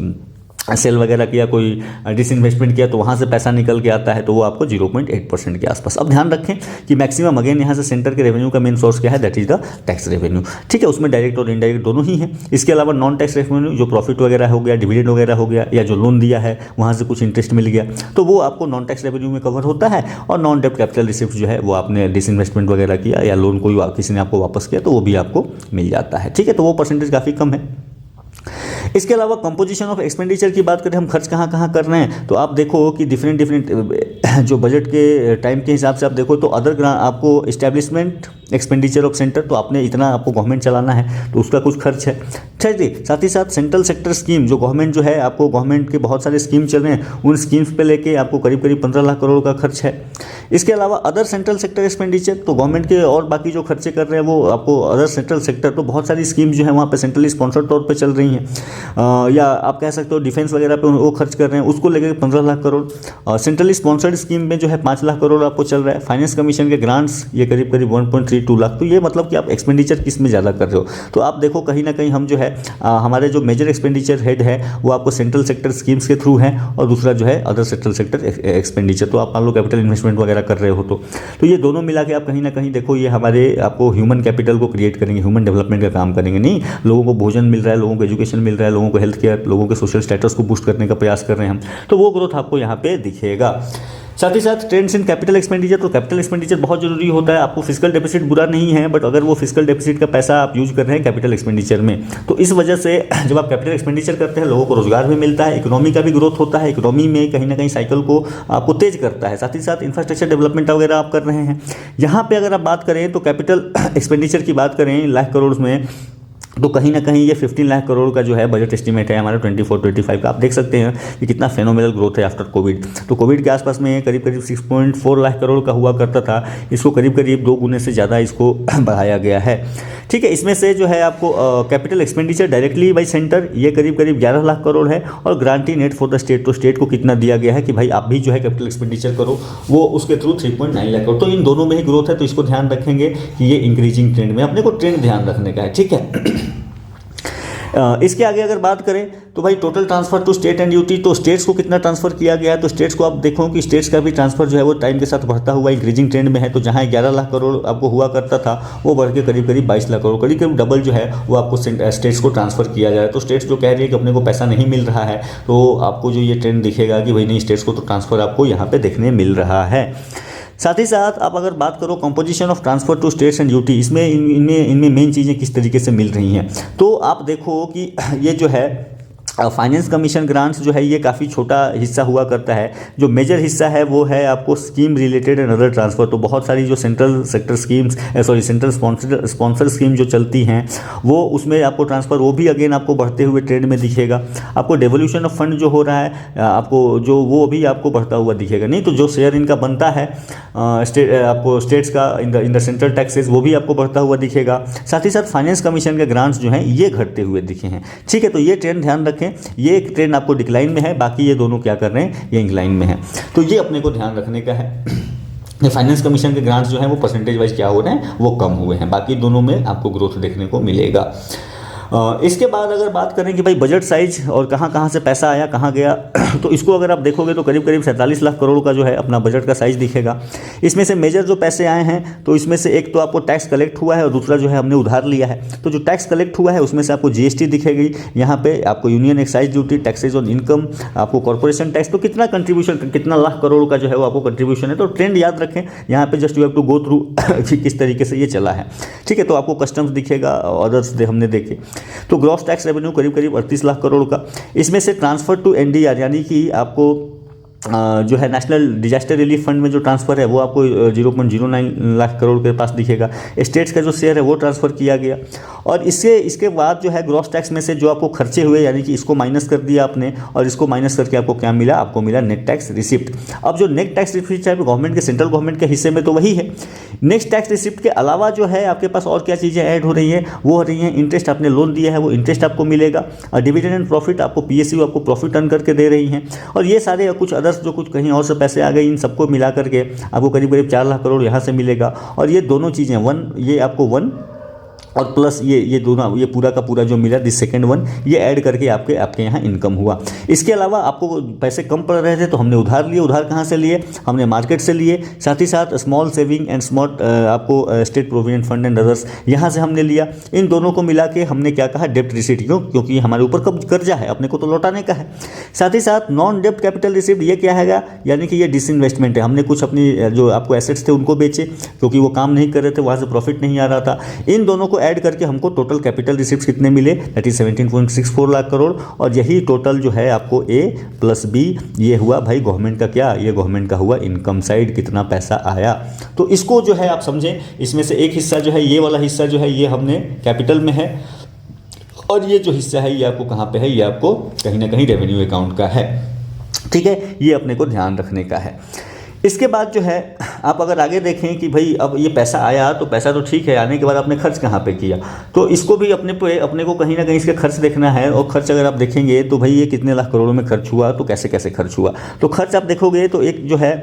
सेल वगैरह किया, कोई डिसइन्वेस्टमेंट किया तो वहाँ से पैसा निकल के आता है, तो वो आपको 0.8% के आसपास। अब ध्यान रखें कि मैक्सिमम अगेन यहाँ से सेंटर के रेवेन्यू का मेन सोर्स क्या है, that is the tax revenue. ठीक है, उसमें डायरेक्ट और इनडायरेक्ट दोनों ही हैं। इसके अलावा नॉन टैक्स रेवेन्यू जो प्रॉफिट वगैरह हो गया, डिविडेंड वगैरह हो गया, या जो लोन दिया है वहाँ से कुछ इंटरेस्ट मिल गया, तो वो आपको नॉन टैक्स रेवेन्यू में कवर होता है। और नॉन डेप्ट कैपिटल रिसिप्ट जो है वो आपने डिसइन्वेस्टमेंट वगैरह किया या लोन कोई किसी ने आपको वापस किया तो वो भी आपको मिल जाता है। ठीक है, तो वो परसेंटेज काफ़ी कम है। इसके अलावा कंपोजिशन ऑफ एक्सपेंडिचर की बात करें, हम खर्च कहाँ कहाँ कर रहे हैं, तो आप देखो कि डिफरेंट जो बजट के टाइम के हिसाब से आप देखो तो अदर आपको इस्टेब्लिशमेंट एक्सपेंडिचर ऑफ सेंटर, तो आपने इतना आपको गवर्नमेंट चलाना है तो उसका कुछ खर्च है। ठीक है, साथ ही साथ सेंट्रल सेक्टर स्कीम जो गवर्नमेंट जो है आपको गवर्नमेंट के बहुत सारे स्कीम चल रहे हैं, उन स्कीम्स पे लेके आपको करीब 15 लाख करोड़ का खर्च है। इसके अलावा अदर सेंट्रल सेक्टर एक्सपेंडिचर, तो गवर्नमेंट के और बाकी जो खर्चे कर रहे हैं वो आपको अदर सेंट्रल सेक्टर, तो बहुत सारी स्कीम जो है वहाँ पे सेंट्रली स्पॉन्सर्ड तौर पे चल रही हैं, या आप कह सकते हो डिफेंस वगैरह पे वो खर्च कर रहे हैं, उसको लेकर 15 lakh crore. Centrally sponsored scheme में जो है 5 लाख करोड़ आपको चल रहा है। फाइनेंस कमीशन के ग्रांट्स ये करीब 1.32 लाख। तो ये मतलब कि आप एक्सपेंडिचर किस में ज़्यादा कर रहे हो, तो आप देखो कहीं ना कहीं हम जो है हमारे जो मेजर एक्सपेंडिचर हेड है वो आपको सेंट्रल सेक्टर स्कीम्स के थ्रू है, और दूसरा जो है अदर सेंट्रल सेक्टर एक्सपेंडिचर। तो आप मान लो कैपिटल इन्वेस्टमेंट वगैरह कर रहे हो तो ये दोनों मिला के आप कहीं ना कहीं देखो ये हमारे आपको ह्यूमन कैपिटल को क्रिएट करेंगे, ह्यूमन डेवलपमेंट का काम करेंगे। नहीं, लोगों को भोजन मिल रहा है, लोगों को एजुकेशन मिल रहा है, लोगों को हेल्थ केयर, लोगों के सोशल स्टेटस को बूस्ट करने का प्रयास कर रहे हैं हम, तो वो ग्रोथ आपको यहाँ पे दिखेगा। साथ ही साथ ट्रेंड्स इन कैपिटल एक्सपेंडिचर, तो कैपिटल एक्सपेंडिचर बहुत जरूरी होता है। आपको फिजिकल डेफिसिट बुरा नहीं है, बट अगर वो फिजिकल डेफिसिट का पैसा आप यूज कर रहे हैं कैपिटल एक्सपेंडिचर में, तो इस वजह से जब आप कैपिटल एक्सपेंडिचर करते हैं लोगों को रोजगार भी मिलता है, इकोनॉमी का भी ग्रोथ होता है, इकोनॉमी में कहीं ना कहीं साइकिल को आपको तेज करता है। साथ ही साथ इंफ्रास्ट्रक्चर डेवलपमेंट वगैरह आप कर रहे हैं। यहाँ पे अगर आप बात करें तो कैपिटल एक्सपेंडिचर की बात करें लाख करोड़ में, तो कहीं ना कहीं ये 15 लाख करोड़ का जो है बजट एस्टीमेट है हमारा 24-25 का। आप देख सकते हैं कि कितना फेनोमेनल ग्रोथ है आफ्टर कोविड। तो कोविड के आसपास में करीब 6.4 लाख करोड़ का हुआ करता था, इसको करीब 2 गुने से ज़्यादा इसको बढ़ाया गया है। ठीक है, इसमें से जो है आपको capital expenditure directly by centre ये करीब 11 लाख करोड़ है, और ग्रांटी नेट फॉर द स्टेट, तो स्टेट को कितना दिया गया है कि भाई आप भी जो है कैपिटल एक्सपेंडिचर करो, वो उसके थ्रू 3.9 लाख करोड़। तो इन दोनों में ही ग्रोथ है, तो इसको ध्यान रखेंगे कि ये इंक्रीजिंग ट्रेंड में, अपने को ट्रेंड ध्यान रखने का है। ठीक है, इसके आगे अगर बात करें तो भाई total transfer to state and UT, तो स्टेट्स को कितना ट्रांसफर किया गया है, तो स्टेट्स को आप देखो कि स्टेट्स का भी ट्रांसफर जो है वो टाइम के साथ बढ़ता हुआ इंक्रीजिंग ट्रेंड में है। तो जहां 11 लाख करोड़ आपको हुआ करता था वो बढ़ के करीब 22 लाख करोड़, करीब डबल जो है वो आपको स्टेट्स को ट्रांसफर किया जा रहा है। तो स्टेट्स जो कह रही है कि अपने को पैसा नहीं मिल रहा है, तो आपको जो ये ट्रेंड दिखेगा कि भाई नहीं, स्टेट्स को तो ट्रांसफर आपको यहाँ पे देखने मिल रहा है। साथ ही साथ आप अगर बात करो composition of transfer to states and UT, इसमें इनमें मेन चीज़ें किस तरीके से मिल रही हैं, तो आप देखो कि ये जो है फाइनेंस कमीशन ग्रांट्स जो है ये काफ़ी छोटा हिस्सा हुआ करता है। जो मेजर हिस्सा है वो है आपको scheme related and other transfer. तो बहुत सारी जो central sector schemes central sponsor scheme जो चलती हैं वो उसमें आपको ट्रांसफ़र, वो भी अगेन आपको बढ़ते हुए ट्रेंड में दिखेगा। आपको डेवोल्यूशन ऑफ फंड जो हो रहा है आपको जो वो भी आपको बढ़ता हुआ दिखेगा। नहीं तो जो शेयर इनका बनता है आपको स्टेट्स का इन द सेंट्रल टैक्सेस वो भी आपको बढ़ता हुआ दिखेगा। साथ ही साथ फाइनेंस कमीशन के ग्रांट्स जो हैं ये घटते हुए दिखे हैं। ठीक है, तो ये ट्रेंड ध्यान रखें, ये एक ट्रेंड आपको डिक्लाइन में है, बाकी ये दोनों क्या कर रहे हैं, ये इंक्लाइन में है। तो ये अपने को ध्यान रखने का है। फाइनेंस कमीशन के ग्रांट्स जो हैं वो परसेंटेज वाइज क्या हो रहे हैं, वो कम हुए हैं, बाकी दोनों में आपको ग्रोथ देखने को मिलेगा। इसके बाद अगर बात करें कि भाई बजट साइज और कहाँ कहाँ से पैसा आया कहाँ गया, तो इसको अगर आप देखोगे तो करीब करीब 47 लाख करोड़ का जो है अपना बजट का साइज दिखेगा। इसमें से मेजर जो पैसे आए हैं तो इसमें से एक तो आपको टैक्स कलेक्ट हुआ है और दूसरा जो है हमने उधार लिया है। तो जो टैक्स कलेक्ट हुआ है उसमें से आपको जीएसटी दिखेगी, यहाँ पे आपको union excise duty, taxes on income, आपको कॉर्पोरेशन टैक्स, तो कितना कंट्रीब्यूशन, कितना लाख करोड़ का जो है वो आपको कंट्रीब्यूशन है। तो ट्रेंड याद रखें, यहाँ पे just you have to go through किस तरीके से ये चला है। ठीक है, तो आपको कस्टम्स दिखेगा, अदर्स हमने देखे। तो ग्रॉस टैक्स रेवेन्यू करीब करीब 38 लाख करोड़ का। इसमें से ट्रांसफर टू एनडीआर यानी कि आपको जो है नेशनल डिजास्टर रिलीफ फंड में जो ट्रांसफ़र है वो आपको 0.09 लाख करोड़ के पास दिखेगा। स्टेट्स का जो शेयर है वो ट्रांसफ़र किया गया। और इसके बाद जो है ग्रॉस टैक्स में से जो आपको खर्चे हुए यानी कि इसको माइनस कर दिया आपने, और इसको माइनस करके आपको क्या मिला, आपको मिला नेट टैक्स रिसिप्ट। अब जो नेट टैक्स रिसिप्ट है गवर्नमेंट के, सेंट्रल गवर्नमेंट के हिस्से में तो वही है। नेक्स्ट टैक्स रिसिप्ट के अलावा जो है आपके पास और क्या चीज़ें ऐड हो रही हैं, वो हो रही हैं इंटरेस्ट, आपने लोन दिया है वो इंटरेस्ट आपको मिलेगा, और डिविडेंड एंड प्रॉफिट आपको पीएसयू आपको प्रॉफिट अर्न करके दे रही हैं। और ये सारे कुछ अदर्स जो कुछ कहीं और से पैसे आ गए, इन सबको मिला करके आपको करीब करीब 4 लाख करोड़ यहाँ से मिलेगा। और ये दोनों चीज़ें ये आपको 1 और प्लस ये दोनों, ये पूरा का पूरा जो मिला दिस सेकंड 1, ये ऐड करके आपके यहाँ इनकम हुआ। इसके अलावा आपको पैसे कम पड़ रहे थे तो हमने उधार लिए। उधार कहाँ से लिए, हमने मार्केट से लिए। साथ ही साथ स्मॉल सेविंग एंड स्मॉल आपको state provident fund and others यहाँ से हमने लिया। इन दोनों को मिला के हमने क्या कहा, डेप्ट रिसीट, क्योंकि हमारे ऊपर कर्जा है, अपने को तो लौटाने का है। साथ ही साथ नॉन डेप्ट कैपिटल रिसीप्ट, ये क्या है, यानी कि ये डिसइन्वेस्टमेंट है। हमने कुछ अपनी जो आपको एसेट्स थे उनको बेचे क्योंकि वो काम नहीं कर रहे थे, वहाँ से प्रॉफिट नहीं आ रहा था। इन दोनों को ऐड करके हमको टोटल कैपिटल रिसिप्ट कितने मिले, दैट इज 17.64 लाख करोड़। और यही टोटल जो है आपको ए प्लस बी ये हुआ भाई गवर्नमेंट का, क्या ये गवर्नमेंट का हुआ इनकम साइड, कितना पैसा आया। तो इसको जो है आप समझें, इसमें से एक हिस्सा जो है, ये वाला हिस्सा जो है ये हमने कैपिटल में है, और ये जो हिस्सा है ये आपको कहाँ पे है, ये आपको कहीं ना कहीं रेवेन्यू अकाउंट का है। ठीक है, ये अपने को ध्यान रखने का है। इसके बाद जो है आप अगर आगे देखें कि भाई अब ये पैसा आया तो पैसा तो ठीक है, आने के बाद आपने खर्च कहाँ पे किया, तो इसको भी अपने को कहीं ना कहीं इसका खर्च देखना है। और खर्च अगर आप देखेंगे तो भाई ये कितने लाख करोड़ों में खर्च हुआ, तो कैसे कैसे खर्च हुआ। तो खर्च आप देखोगे तो एक जो है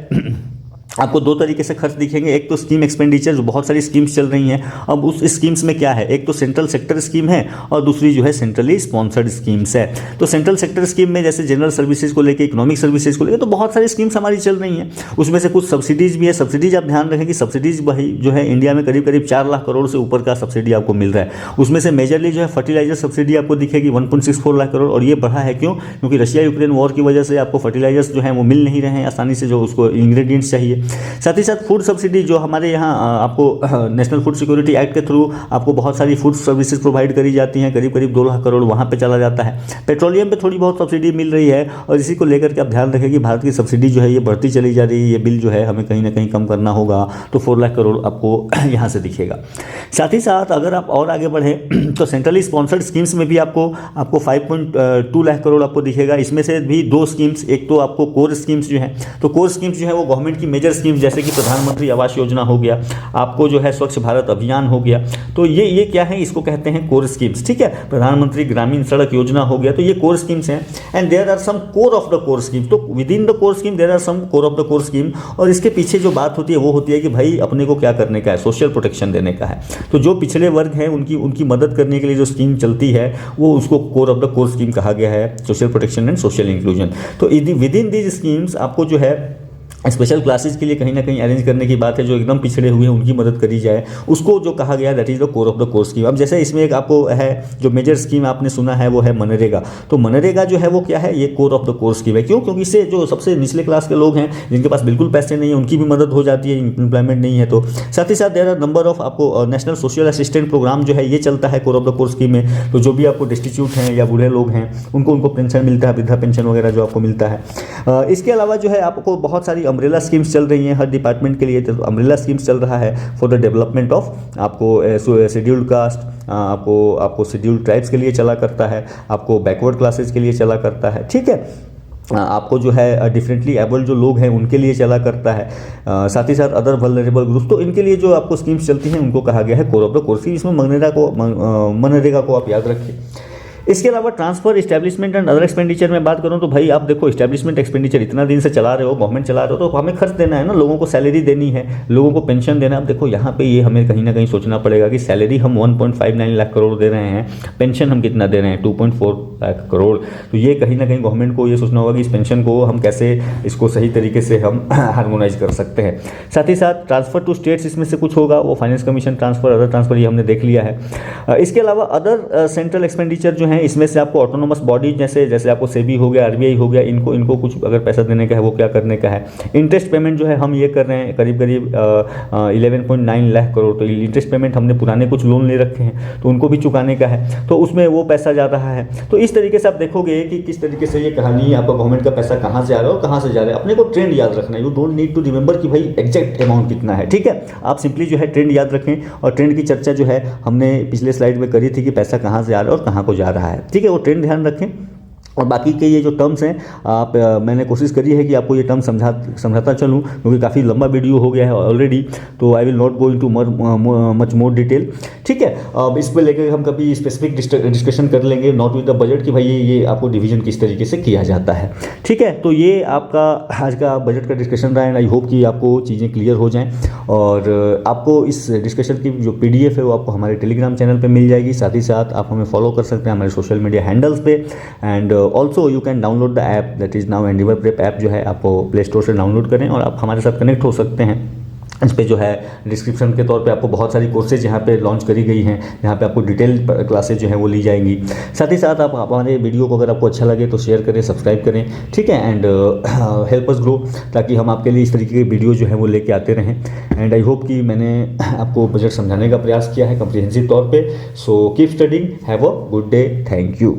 आपको दो तरीके से खर्च दिखेंगे। एक तो स्कीम एक्सपेंडिचर, जो बहुत सारी स्कीम्स चल रही हैं। अब उस स्कीम्स में क्या है, एक तो सेंट्रल सेक्टर स्कीम है और दूसरी जो है सेंट्रली स्पॉन्सर्ड स्कीम्स है। तो सेंट्रल सेक्टर स्कीम में जैसे जनरल सर्विसेज को लेकर, इकोनॉमिक सर्विसेज को लेकर तो बहुत सारी स्कीम्स हमारी चल रही हैं। उसमें से कुछ सब्सिडीज भी है। सब्सिडीज आप ध्यान रखें कि सब्सिडीज भाई जो है इंडिया में करीब करीब 4 लाख करोड़ से ऊपर का सब्सिडी आपको मिल रहा है। उसमें से मेजरली जो है फर्टिलाइजर सब्सिडी आपको दिखेगी 1.64 लाख करोड़। और ये बढ़ा है क्यों, क्योंकि रशिया यूक्रेन वॉर की वजह से आपको फर्टिलाइजर्स जो है वो मिल नहीं रहे हैं आसानी से, जो उसको इंग्रेडिएंट्स चाहिए। साथ ही साथ फूड सब्सिडी जो हमारे यहाँ आपको नेशनल फूड सिक्योरिटी एक्ट के थ्रू आपको बहुत सारी फूड सर्विसेज प्रोवाइड करी जाती हैं, करीब करीब 2 लाख करोड़ वहाँ पे चला जाता है। पेट्रोलियम पे थोड़ी बहुत सब्सिडी मिल रही है, और इसी को लेकर के आप ध्यान रखें कि भारत की सब्सिडी जो है ये बढ़ती चली जा रही है। ये बिल जो है हमें कहीं ना कहीं कम करना होगा, तो 4 लाख करोड़ आपको यहाँ से दिखेगा। साथ ही साथ अगर आप और आगे बढ़ें तो सेंट्रली स्पॉन्सर्ड स्कीम्स में भी आपको 5.2 लाख करोड़ आपको दिखेगा। इसमें से भी 2 स्कीम्स, एक तो आपको कोर स्कीम्स जो है, तो कोर स्कीम्स जो है वो गवर्नमेंट की मेजर स्कीम्स जैसे कि प्रधानमंत्री आवास योजना हो गया, आपको जो है स्वच्छ भारत अभियान हो गया, तो ये क्या है, इसको कहते हैं कोर स्कीम्स। ठीक है, प्रधानमंत्री ग्रामीण सड़क योजना हो गया, तो ये कोर स्कीम्स हैं। And there are some core of the core scheme, तो within the core scheme there are some core of the core scheme. और इसके पीछे जो बात होती है वो होती है कि भाई अपने को क्या करने का है, सोशल प्रोटेक्शन देने का है। तो जो पिछड़े वर्ग हैं उनकी मदद करने के लिए जो स्कीम चलती है वो उसको core of the core scheme कहा गया है, social protection and social inclusion. तो विद इन दीज स्कीम्स आपको जो है स्पेशल क्लासेस के लिए कहीं ना कहीं अरेंज करने की बात है, जो एकदम पिछड़े हुए हैं उनकी मदद करी जाए, उसको जो कहा गया that is the core of the core scheme. अब जैसे इसमें एक आपको है जो मेजर स्कीम आपने सुना है वो है मनरेगा। तो मनरेगा जो है वो क्या है, ये core of the core scheme है। क्यों? क्योंकि इससे जो सबसे निचले क्लास के लोग हैं जिनके पास बिल्कुल पैसे नहीं है उनकी भी मदद हो जाती है, एम्प्लॉयमेंट नहीं है तो। साथ ही साथ देयर आर नंबर ऑफ आपको नेशनल सोशल असिस्टेंट प्रोग्राम जो है ये चलता है core of the core scheme में। तो जो भी आपको डिस्टिट्यूट हैं या बूढ़े लोग हैं उनको पेंशन मिलता है, वृद्धा पेंशन वगैरह जो आपको मिलता है। इसके अलावा जो है आपको बहुत सारी अम्ब्रेला स्कीम्स चल रही हैं हर डिपार्टमेंट के लिए। तो अम्ब्रेला स्कीम्स चल रहा है फॉर द डेवलपमेंट ऑफ आपको शेड्यूल्ड कास्ट, आपको शेड्यूल्ड ट्राइब्स के लिए चला करता है, आपको बैकवर्ड क्लासेस के लिए चला करता है, ठीक है। आपको जो है डिफरेंटली एबल्ड जो लोग हैं उनके लिए चला करता है। साथ ही साथ अदर वल्नरेबल ग्रुप्स, तो इनके लिए जो आपको स्कीम्स चलती हैं उनको कहा गया है core of the core scheme. इसमें मनरेगा को आप याद रखिए। इसके अलावा transfer, establishment and other expenditure में बात करूं तो भाई आप देखो इस्टेब्लिशमेंट एक्सपेंडिचर इतना दिन से चला रहे हो, गवर्नमेंट चला रहे हो, तो हमें खर्च देना है ना, लोगों को सैलरी देनी है, लोगों को पेंशन देना है। अब देखो यहाँ पे ये हमें कहीं ना कहीं सोचना पड़ेगा कि सैलरी हम 1.59 लाख करोड़ दे रहे हैं, पेंशन हम कितना दे रहे हैं 2.4 लाख करोड़। तो ये कहीं ना कहीं गवर्नमेंट को ये सोचना होगा कि इस पेंशन को हम कैसे इसको सही तरीके से हम हार्मोनाइज कर सकते हैं। साथ ही साथ ट्रांसफर टू स्टेट्स इसमें से कुछ होगा, वो finance commission transfer, other transfer ये हमने देख लिया है। इसके अलावा अदर सेंट्रल एक्सपेंडिचर जो है इसमें से आपको ऑटोनोमस बॉडी जैसे आपको सेबी हो गया, आरबीआई हो गया, इनको कुछ अगर पैसा देने का है वो क्या करने का है। इंटरेस्ट पेमेंट जो है हम ये कर रहे हैं करीब 11.9 लाख करोड़। तो इंटरेस्ट पेमेंट हमने पुराने कुछ लोन ले रखे हैं तो उनको भी चुकाने का है, तो उसमें वो पैसा जा रहा है। तो इस तरीके से आप देखोगे कि किस तरीके से ये कहानी आपका गवर्नमेंट का पैसा कहाँ से आ रहा है और कहाँ से जा रहा है। अपने को ट्रेंड याद रखना है, you don't need to remember कि भाई एग्जैक्ट अमाउंट कितना है, ठीक है। आप सिंपली जो है ट्रेंड याद रखें, और ट्रेंड की चर्चा जो है हमने पिछले स्लाइड में करी थी कि पैसा कहाँ से आ रहा है और कहाँ को जा रहा है, ठीक है। वो ट्रेंड ध्यान रखें। और बाकी के ये जो टर्म्स हैं आप मैंने कोशिश करी है कि आपको ये टर्म समझाता चलूँ, क्योंकि काफ़ी लंबा वीडियो हो गया है ऑलरेडी, तो I will not go into much more detail, ठीक है। अब इस पर लेकर हम कभी स्पेसिफिक डिस्कशन कर लेंगे, नॉट विद द बजट, कि भाई ये आपको डिवीजन किस तरीके से किया जाता है, ठीक है। तो ये आपका आज का बजट का डिस्कशन रहा, एंड आई होप कि आपको चीज़ें क्लियर हो जाएँ। और आपको इस डिस्कशन की जो PDF है वो आपको हमारे टेलीग्राम चैनल पर मिल जाएगी। साथ ही साथ आप हमें फॉलो कर सकते हैं हमारे सोशल मीडिया हैंडल्स पे, and also you can download the app that is now endeavour prep app जो है आपको प्ले स्टोर से डाउनलोड करें और आप हमारे साथ कनेक्ट हो सकते हैं। इस पे जो है डिस्क्रिप्शन के तौर पे आपको बहुत सारी कोर्सेज यहाँ पे लॉन्च करी गई हैं, जहाँ पे आपको डिटेल क्लासेज जो है वो ली जाएंगी। साथ ही साथ आप हमारे वीडियो को अगर आपको अच्छा लगे तो शेयर करें, सब्सक्राइब करें, ठीक है, एंड हेल्प अस ग्रो, ताकि हम आपके लिए इस तरीके के वीडियो जो है वो लेके आते रहें। एंड आई होप कि मैंने आपको बजट समझाने का प्रयास किया है कम्प्रिहेंसिव तौर पर। So keep studying, have a good day, thank you.